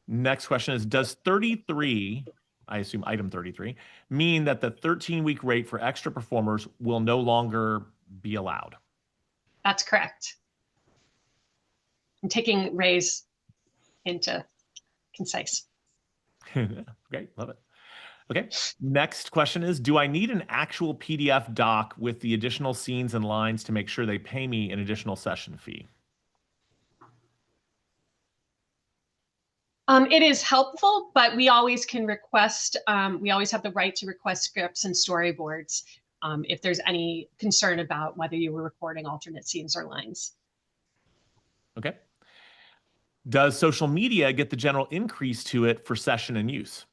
Next question is, does 33, I assume item 33, mean that the 13-week rate for extra performers will no longer be allowed? That's correct. I'm taking Ray's into concise. Great, love it. Okay, next question is, do I need an actual PDF doc with the additional scenes and lines to make sure they pay me an additional session fee? It is helpful, but we always can request, we always have the right to request scripts and storyboards if there's any concern about whether you were recording alternate scenes or lines. Okay. Does social media get the general increase to it for session and use?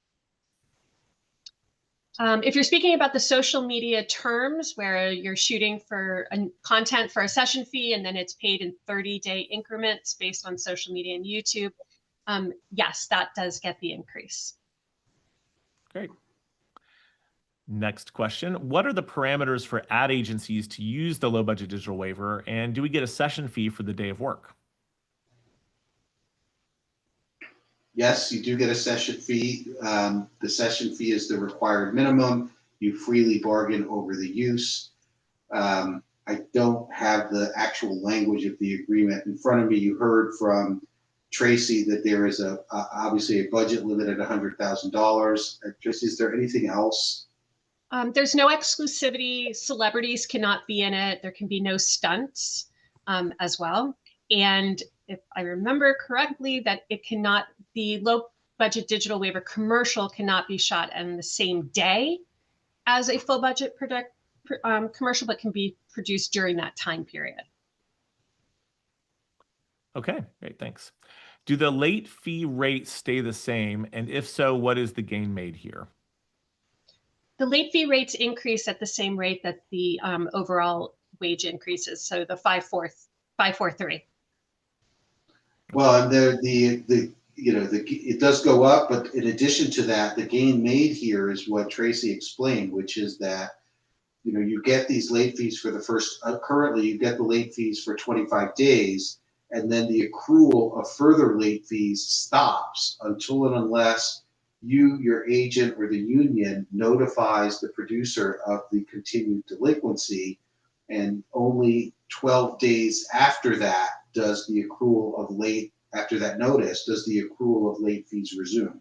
If you're speaking about the social media terms where you're shooting for content for a session fee and then it's paid in 30-day increments based on social media and YouTube, yes, that does get the increase. Great. Next question. What are the parameters for ad agencies to use the low budget digital waiver, and do we get a session fee for the day of work? Yes, you do get a session fee. The session fee is the required minimum. You freely bargain over the use. I don't have the actual language of the agreement in front of me. You heard from Tracy that there is obviously a budget limit at $100,000. Tracy, is there anything else? There's no exclusivity. Celebrities cannot be in it. There can be no stunts as well. And if I remember correctly, that it cannot, the low budget digital waiver commercial cannot be shot on the same day as a full budget commercial, but can be produced during that time period. Okay, great, thanks. Do the late fee rates stay the same? And if so, what is the gain made here? The late fee rates increase at the same rate that the overall wage increases. So the 543. Well, and it does go up, but in addition to that, the gain made here is what Tracy explained, which is that you get these late fees for the first. Currently, you get the late fees for 25 days, and then the accrual of further late fees stops until and unless you, your agent, or the union notifies the producer of the continued delinquency, and only 12 days after that does the accrual of late, after that notice, does the accrual of late fees resume.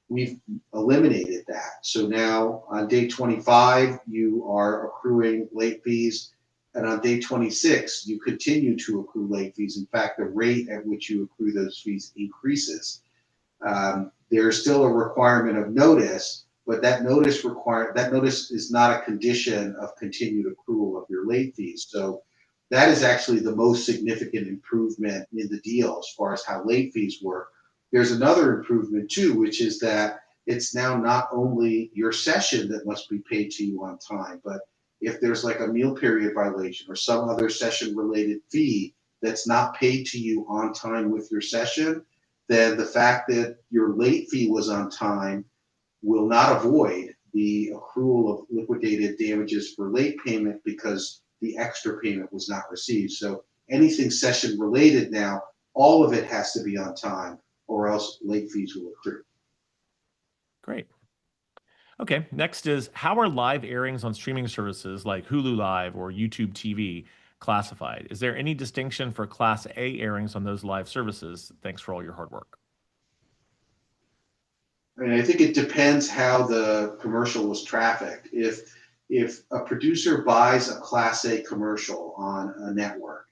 We've eliminated that. So now on day 25, you are accruing late fees, and on day 26, you continue to accrue late fees. In fact, the rate at which you accrue those fees increases. There's still a requirement of notice, but that notice is not a condition of continued accrual of your late fees. So that is actually the most significant improvement in the deal as far as how late fees work. There's another improvement too, which is that it's now not only your session that must be paid to you on time, but if there's like a meal period violation or some other session related fee that's not paid to you on time with your session, then the fact that your late fee was on time will not avoid the accrual of liquidated damages for late payment because the extra payment was not received. So anything session related now, all of it has to be on time or else late fees will accrue. Great. Okay, next is, how are live airings on streaming services like Hulu Live or YouTube TV classified? Is there any distinction for Class A airings on those live services? Thanks for all your hard work. And I think it depends how the commercial was trafficked. If a producer buys a Class A commercial on a network,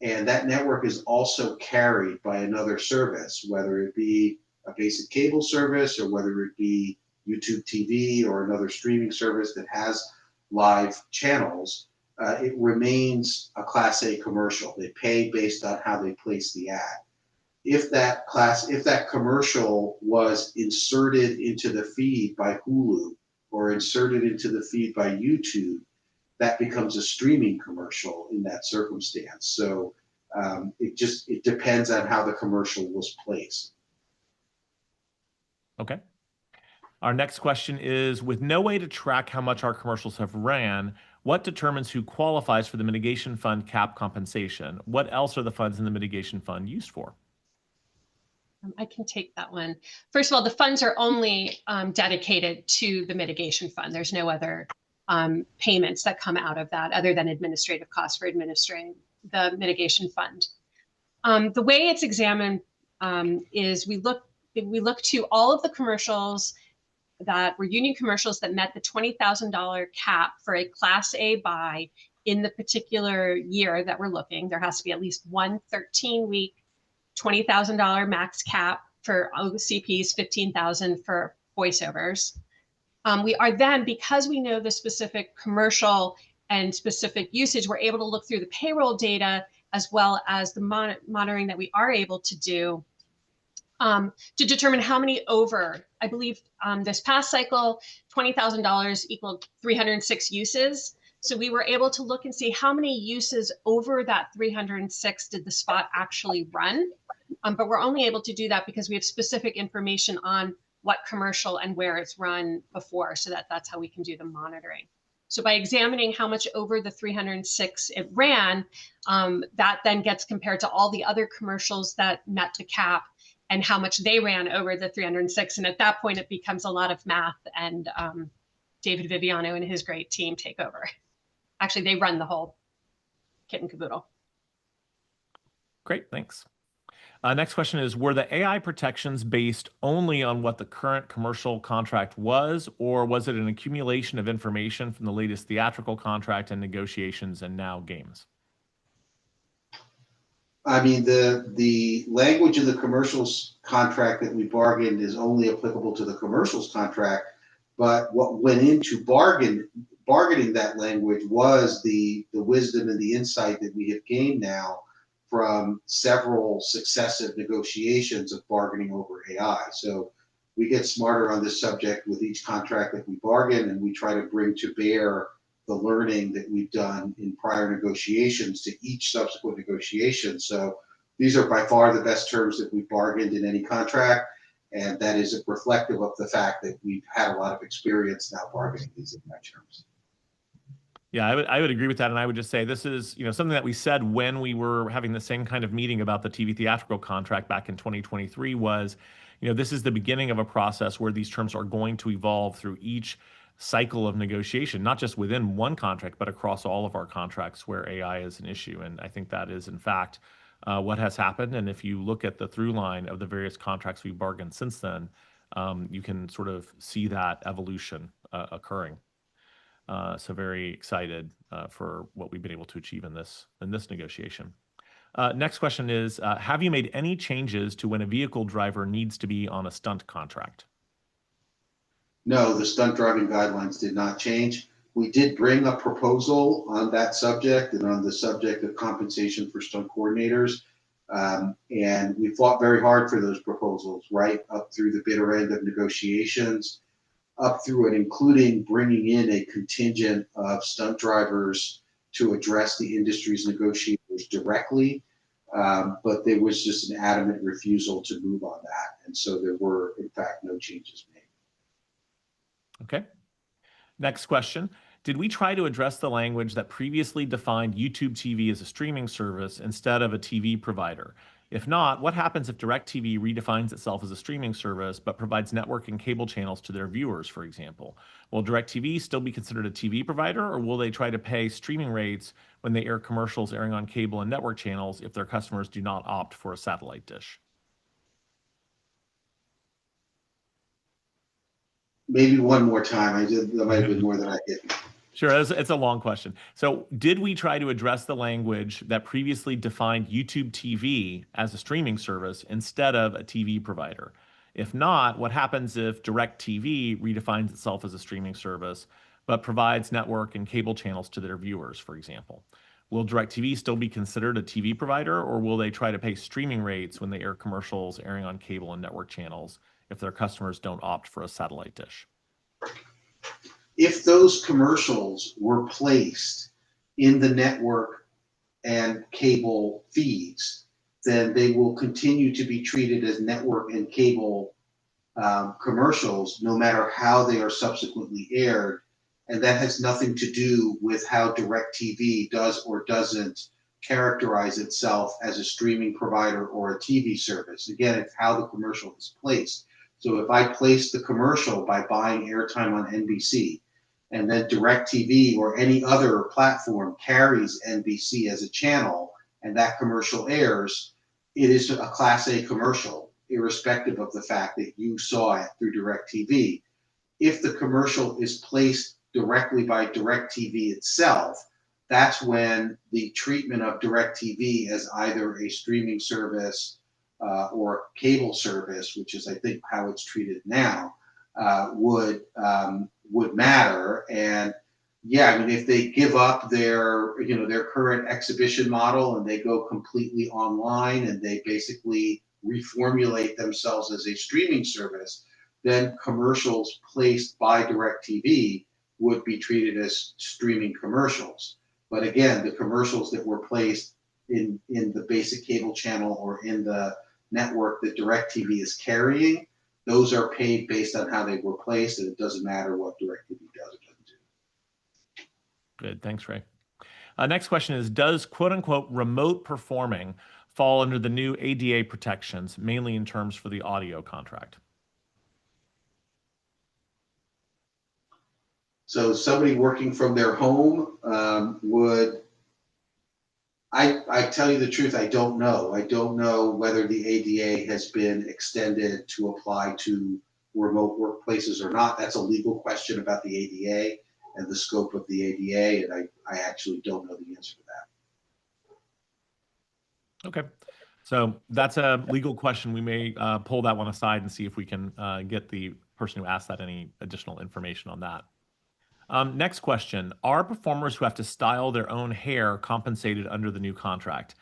and that network is also carried by another service, whether it be a basic cable service or whether it be YouTube TV or another streaming service that has live channels, it remains a Class A commercial. They pay based on how they place the ad. If that commercial was inserted into the feed by Hulu or inserted into the feed by YouTube, that becomes a streaming commercial in that circumstance. So it it depends on how the commercial was placed. Okay. Our next question is, with no way to track how much our commercials have ran, what determines who qualifies for the mitigation fund cap compensation? What else are the funds in the mitigation fund used for? I can take that one. First of all, the funds are only dedicated to the mitigation fund. There's no other payments that come out of that other than administrative costs for administering the mitigation fund. The way it's examined is we look to all of the commercials that were union commercials that met the $20,000 cap for a Class A buy in the particular year that we're looking. There has to be at least one 13-week $20,000 max cap for CPs, $15,000 for voiceovers. We are then, because we know the specific commercial and specific usage, we're able to look through the payroll data as well as the monitoring that we are able to do to determine how many over. I believe this past cycle, $20,000 equaled 306 uses. So we were able to look and see how many uses over that 306 did the spot actually run. But we're only able to do that because we have specific information on what commercial and where it's run before, so that's how we can do the monitoring. So by examining how much over the 306 it ran, that then gets compared to all the other commercials that met the cap and how much they ran over the 306. And at that point, it becomes a lot of math, and David Viviano and his great team take over. Actually, they run the whole kit and caboodle. Great, thanks. Next question is, were the AI protections based only on what the current commercial contract was, or was it an accumulation of information from the latest theatrical contract and negotiations and now games? I mean, the language of the commercials contract that we bargained is only applicable to the commercials contract, but what went into bargaining that language was the wisdom and the insight that we have gained now from several successive negotiations of bargaining over AI. So we get smarter on this subject with each contract that we bargain, and we try to bring to bear the learning that we've done in prior negotiations to each subsequent negotiation. So these are by far the best terms that we've bargained in any contract, and that is reflective of the fact that we've had a lot of experience now bargaining these in my terms. Yeah, I would agree with that, and I would just say this is something that we said when we were having the same kind of meeting about the TV theatrical contract back in 2023 was, this is the beginning of a process where these terms are going to evolve through each cycle of negotiation, not just within one contract, but across all of our contracts where AI is an issue. And I think that is, in fact, what has happened. And if you look at the through line of the various contracts we've bargained since then, you can sort of see that evolution occurring. So very excited for what we've been able to achieve in this negotiation. Next question is, have you made any changes to when a vehicle driver needs to be on a stunt contract? No, the stunt driving guidelines did not change. We did bring a proposal on that subject and on the subject of compensation for stunt coordinators. And we fought very hard for those proposals, right up through the bitter end of negotiations, up through and including bringing in a contingent of stunt drivers to address the industry's negotiators directly. But there was just an adamant refusal to move on that. And so there were, in fact, no changes made. Okay. Next question. Did we try to address the language that previously defined YouTube TV as a streaming service instead of a TV provider? If not, what happens if DirecTV redefines itself as a streaming service but provides network and cable channels to their viewers, for example? Will DirecTV still be considered a TV provider, or will they try to pay streaming rates when they air commercials airing on cable and network channels if their customers do not opt for a satellite dish? Maybe one more time. That might have been more than I did. Sure, it's a long question. So did we try to address the language that previously defined YouTube TV as a streaming service instead of a TV provider? If not, what happens if DirecTV redefines itself as a streaming service but provides network and cable channels to their viewers, for example? Will DirecTV still be considered a TV provider, or will they try to pay streaming rates when they air commercials airing on cable and network channels if their customers don't opt for a satellite dish? If those commercials were placed in the network and cable feeds, then they will continue to be treated as network and cable commercials, no matter how they are subsequently aired. And that has nothing to do with how DirecTV does or doesn't characterize itself as a streaming provider or a TV service. Again, it's how the commercial is placed. So if I place the commercial by buying airtime on NBC, and then DirecTV or any other platform carries NBC as a channel, and that commercial airs, it is a Class A commercial, irrespective of the fact that you saw it through DirecTV. If the commercial is placed directly by DirecTV itself, that's when the treatment of DirecTV as either a streaming service or cable service, which is I think how it's treated now, would matter. And yeah, I mean, if they give up their current exhibition model and they go completely online and they basically reformulate themselves as a streaming service, then commercials placed by DirecTV would be treated as streaming commercials. But again, the commercials that were placed in the basic cable channel or in the network that DirecTV is carrying, those are paid based on how they were placed, and it doesn't matter what DirecTV does or doesn't do. Good, thanks, Ray. Next question is, does quote-unquote remote performing fall under the new ADA protections, mainly in terms for the audio contract? So somebody working from their home I tell you the truth, I don't know. I don't know whether the ADA has been extended to apply to remote workplaces or not. That's a legal question about the ADA and the scope of the ADA, and I actually don't know the answer to that. Okay, so that's a legal question. We may pull that one aside and see if we can get the person who asked that any additional information on that. Next question, are performers who have to style their own hair compensated under the new contract?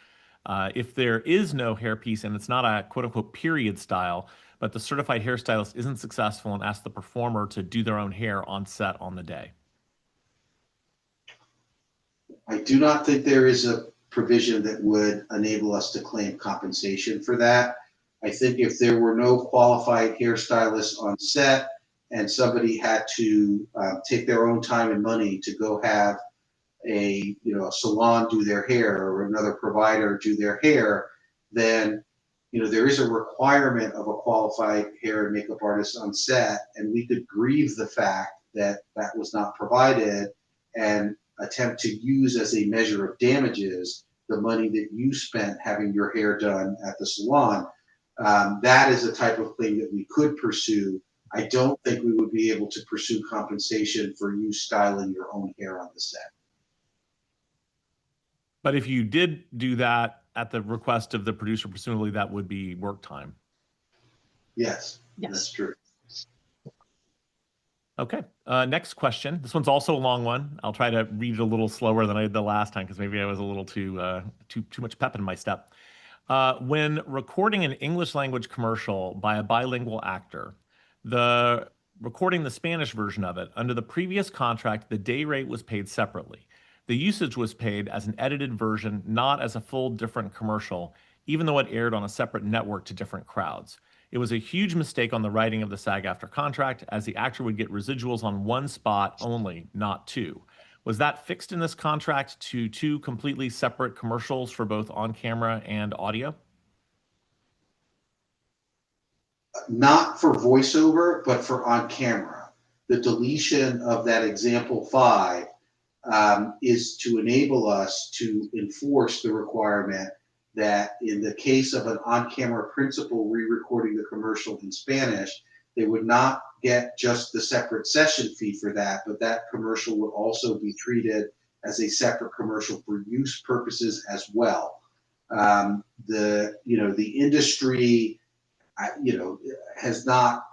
If there is no hairpiece and it's not a quote-unquote period style, but the certified hairstylist isn't successful and asks the performer to do their own hair on set on the day? I do not think there is a provision that would enable us to claim compensation for that. I think if there were no qualified hairstylists on set and somebody had to take their own time and money to go have a salon do their hair or another provider do their hair, then there is a requirement of a qualified hair and makeup artist on set, and we could grieve the fact that that was not provided and attempt to use as a measure of damages the money that you spent having your hair done at the salon. That is a type of claim that we could pursue. I don't think we would be able to pursue compensation for you styling your own hair on the set. But if you did do that at the request of the producer, presumably that would be work time. Yes, Yes. that's true. Okay, next question. This one's also a long one. I'll try to read it a little slower than I did the last time because maybe I was a little too much pep in my step. When recording an English language commercial by a bilingual actor, recording the Spanish version of it, under the previous contract, the day rate was paid separately. The usage was paid as an edited version, not as a full different commercial, even though it aired on a separate network to different crowds. It was a huge mistake on the writing of the SAG-AFTRA contract, as the actor would get residuals on one spot only, not two. Was that fixed in this contract to two completely separate commercials for both on-camera and audio? Not for voiceover, but for on camera. The deletion of that example 5 is to enable us to enforce the requirement that in the case of an on-camera principal re-recording the commercial in Spanish, they would not get just the separate session fee for that, but that commercial would also be treated as a separate commercial for use purposes as well. The industry has not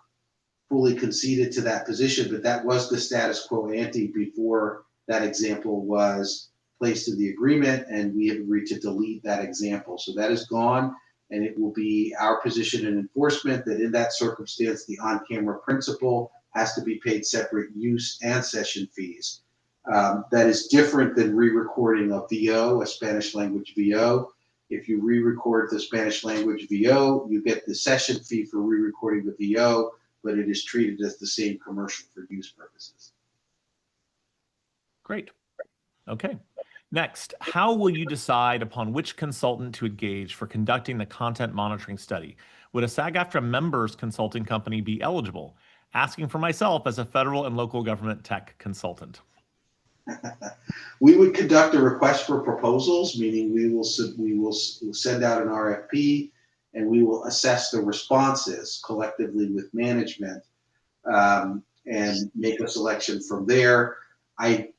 fully conceded to that position, but that was the status quo ante before that example was placed in the agreement, and we have agreed to delete that example. So that is gone, and it will be our position in enforcement that in that circumstance, the on-camera principal has to be paid separate use and session fees. That is different than re-recording a VO, a Spanish language VO. If you re-record the Spanish language VO, you get the session fee for re-recording the VO, but it is treated as the same commercial for use purposes. Great. Okay. Next, how will you decide upon which consultant to engage for conducting the content monitoring study? Would a SAG-AFTRA members consulting company be eligible? Asking for myself as a federal and local government tech consultant. We would conduct a request for proposals, meaning we will send out an RFP and we will assess the responses collectively with management and make a selection from there. I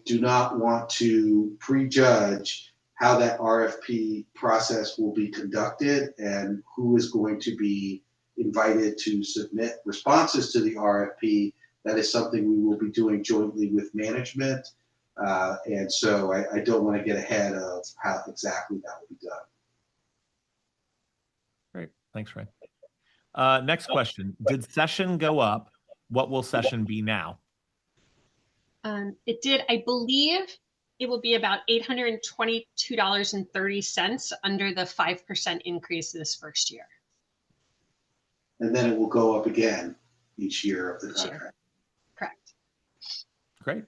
do not want to prejudge how that RFP process will be conducted and who is going to be invited to submit responses to the RFP. That is something we will be doing jointly with management. And so I don't want to get ahead of how exactly that will be done. Great. Thanks, Ray. Next question. Did session go up? What will session be now? It did. I believe it will be about $822.30 under the 5% increase this first year. And then it will go up again each year of the contract. Sure. Correct. Great.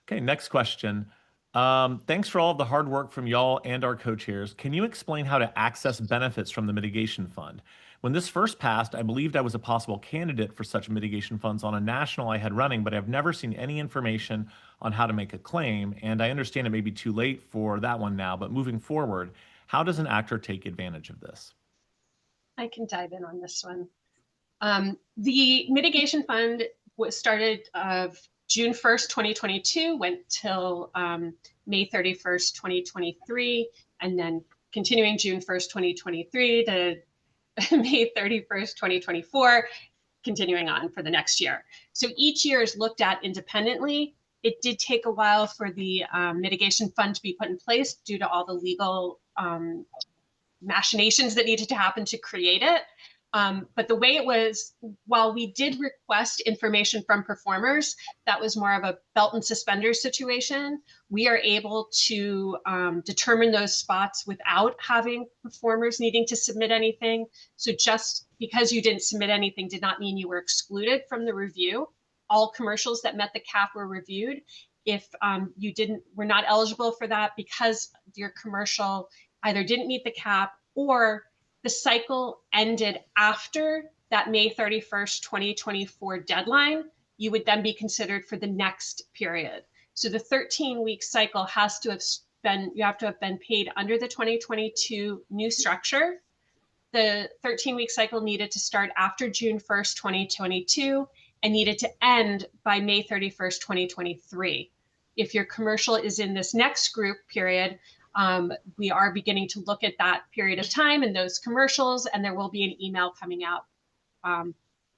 Okay, next question. Thanks for all of the hard work from y'all and our co-chairs. Can you explain how to access benefits from the mitigation fund? When this first passed, I believed I was a possible candidate for such mitigation funds on a national I had running, but I've never seen any information on how to make a claim. And I understand it may be too late for that one now, but moving forward, how does an actor take advantage of this? I can dive in on this one. The mitigation fund was started June 1st, 2022, went till May 31st, 2023, and then continuing June 1st, 2023 to May 31st, 2024, continuing on for the next year. So each year is looked at independently. It did take a while for the mitigation fund to be put in place due to all the legal machinations that needed to happen to create it. But the way it was, while we did request information from performers, that was more of a belt and suspenders situation. We are able to determine those spots without having performers needing to submit anything. So just because you didn't submit anything did not mean you were excluded from the review. All commercials that met the cap were reviewed. If you were not eligible for that because your commercial either didn't meet the cap or the cycle ended after that May 31st, 2024 deadline, you would then be considered for the next period. So the 13-week cycle has to have you have to have been paid under the 2022 new structure. The 13-week cycle needed to start after June 1st, 2022, and needed to end by May 31st, 2023. If your commercial is in this next group period, we are beginning to look at that period of time and those commercials, and there will be an email coming out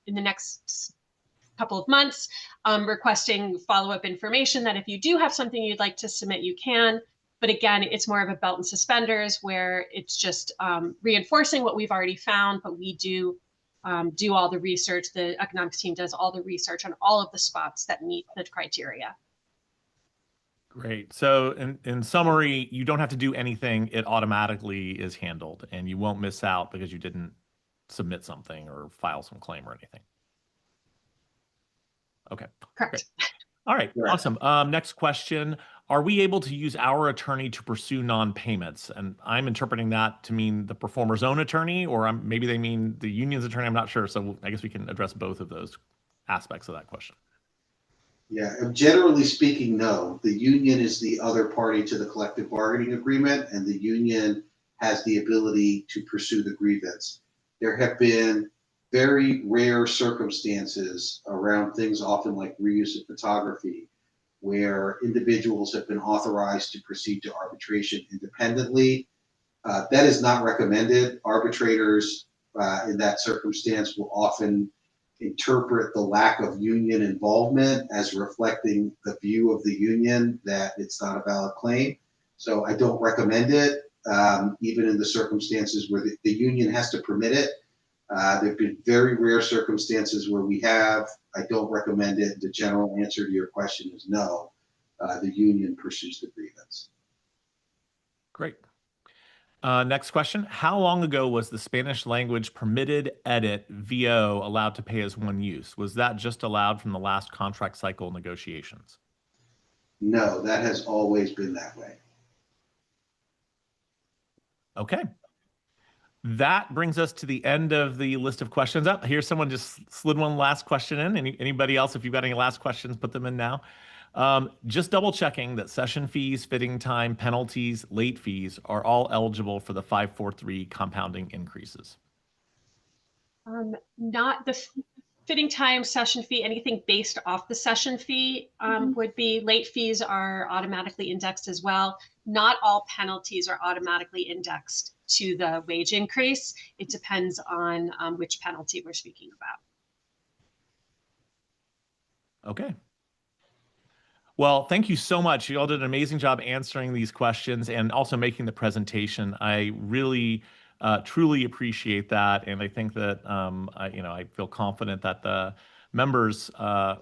in the next couple of months requesting follow-up information that if you do have something you'd like to submit, you can. But again, it's more of a belt and suspenders where it's just reinforcing what we've already found, but we do all the research. The economics team does all the research on all of the spots that meet the criteria. Great. So in summary, you don't have to do anything. It automatically is handled and you won't miss out because you didn't submit something or file some claim or anything. Okay. Correct. Great. All right. Correct. Awesome. Next question. Are we able to use our attorney to pursue non-payments? And I'm interpreting that to mean the performer's own attorney, or maybe they mean the union's attorney. I'm not sure. So I guess we can address both of those aspects of that question. Yeah, generally speaking, no. The union is the other party to the collective bargaining agreement, and the union has the ability to pursue the grievance. There have been very rare circumstances around things often like reuse of photography, where individuals have been authorized to proceed to arbitration independently. That is not recommended. Arbitrators in that circumstance will often interpret the lack of union involvement as reflecting the view of the union that it's not a valid claim. So I don't recommend it, even in the circumstances where the union has to permit it. There have been very rare circumstances where we have. I don't recommend it. The general answer to your question is no. The union pursues the grievance. Great. Next question. How long ago was the Spanish language permitted edit VO allowed to pay as one use? Was that just allowed from the last contract cycle negotiations? No, that has always been that way. Okay. That brings us to the end of the list of questions. Up here's someone just slid one last question in. Anybody else, if you've got any last questions, put them in now. Just double checking that session fees, fitting time, penalties, late fees are all eligible for the 543 compounding increases. Not the fitting time, session fee, anything based off the session fee would be. Late fees are automatically indexed as well. Not all penalties are automatically indexed to the wage increase. It depends on which penalty we're speaking about. Okay. Well, thank you so much. You all did an amazing job answering these questions and also making the presentation. I really, truly appreciate that. And I think that, I feel confident that the members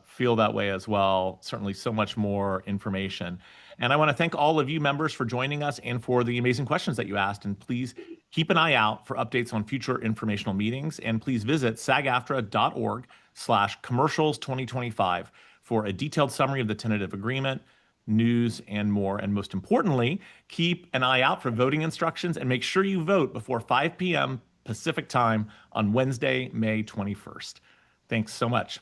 feel that way as well. Certainly so much more information. And I want to thank all of you members for joining us and for the amazing questions that you asked. And please keep an eye out for updates on future informational meetings. And please visit sagaftra.org/commercials2025 for a detailed summary of the tentative agreement, news, and more. And most importantly, keep an eye out for voting instructions and make sure you vote before 5 p.m. Pacific time on Wednesday, May 21st. Thanks so much.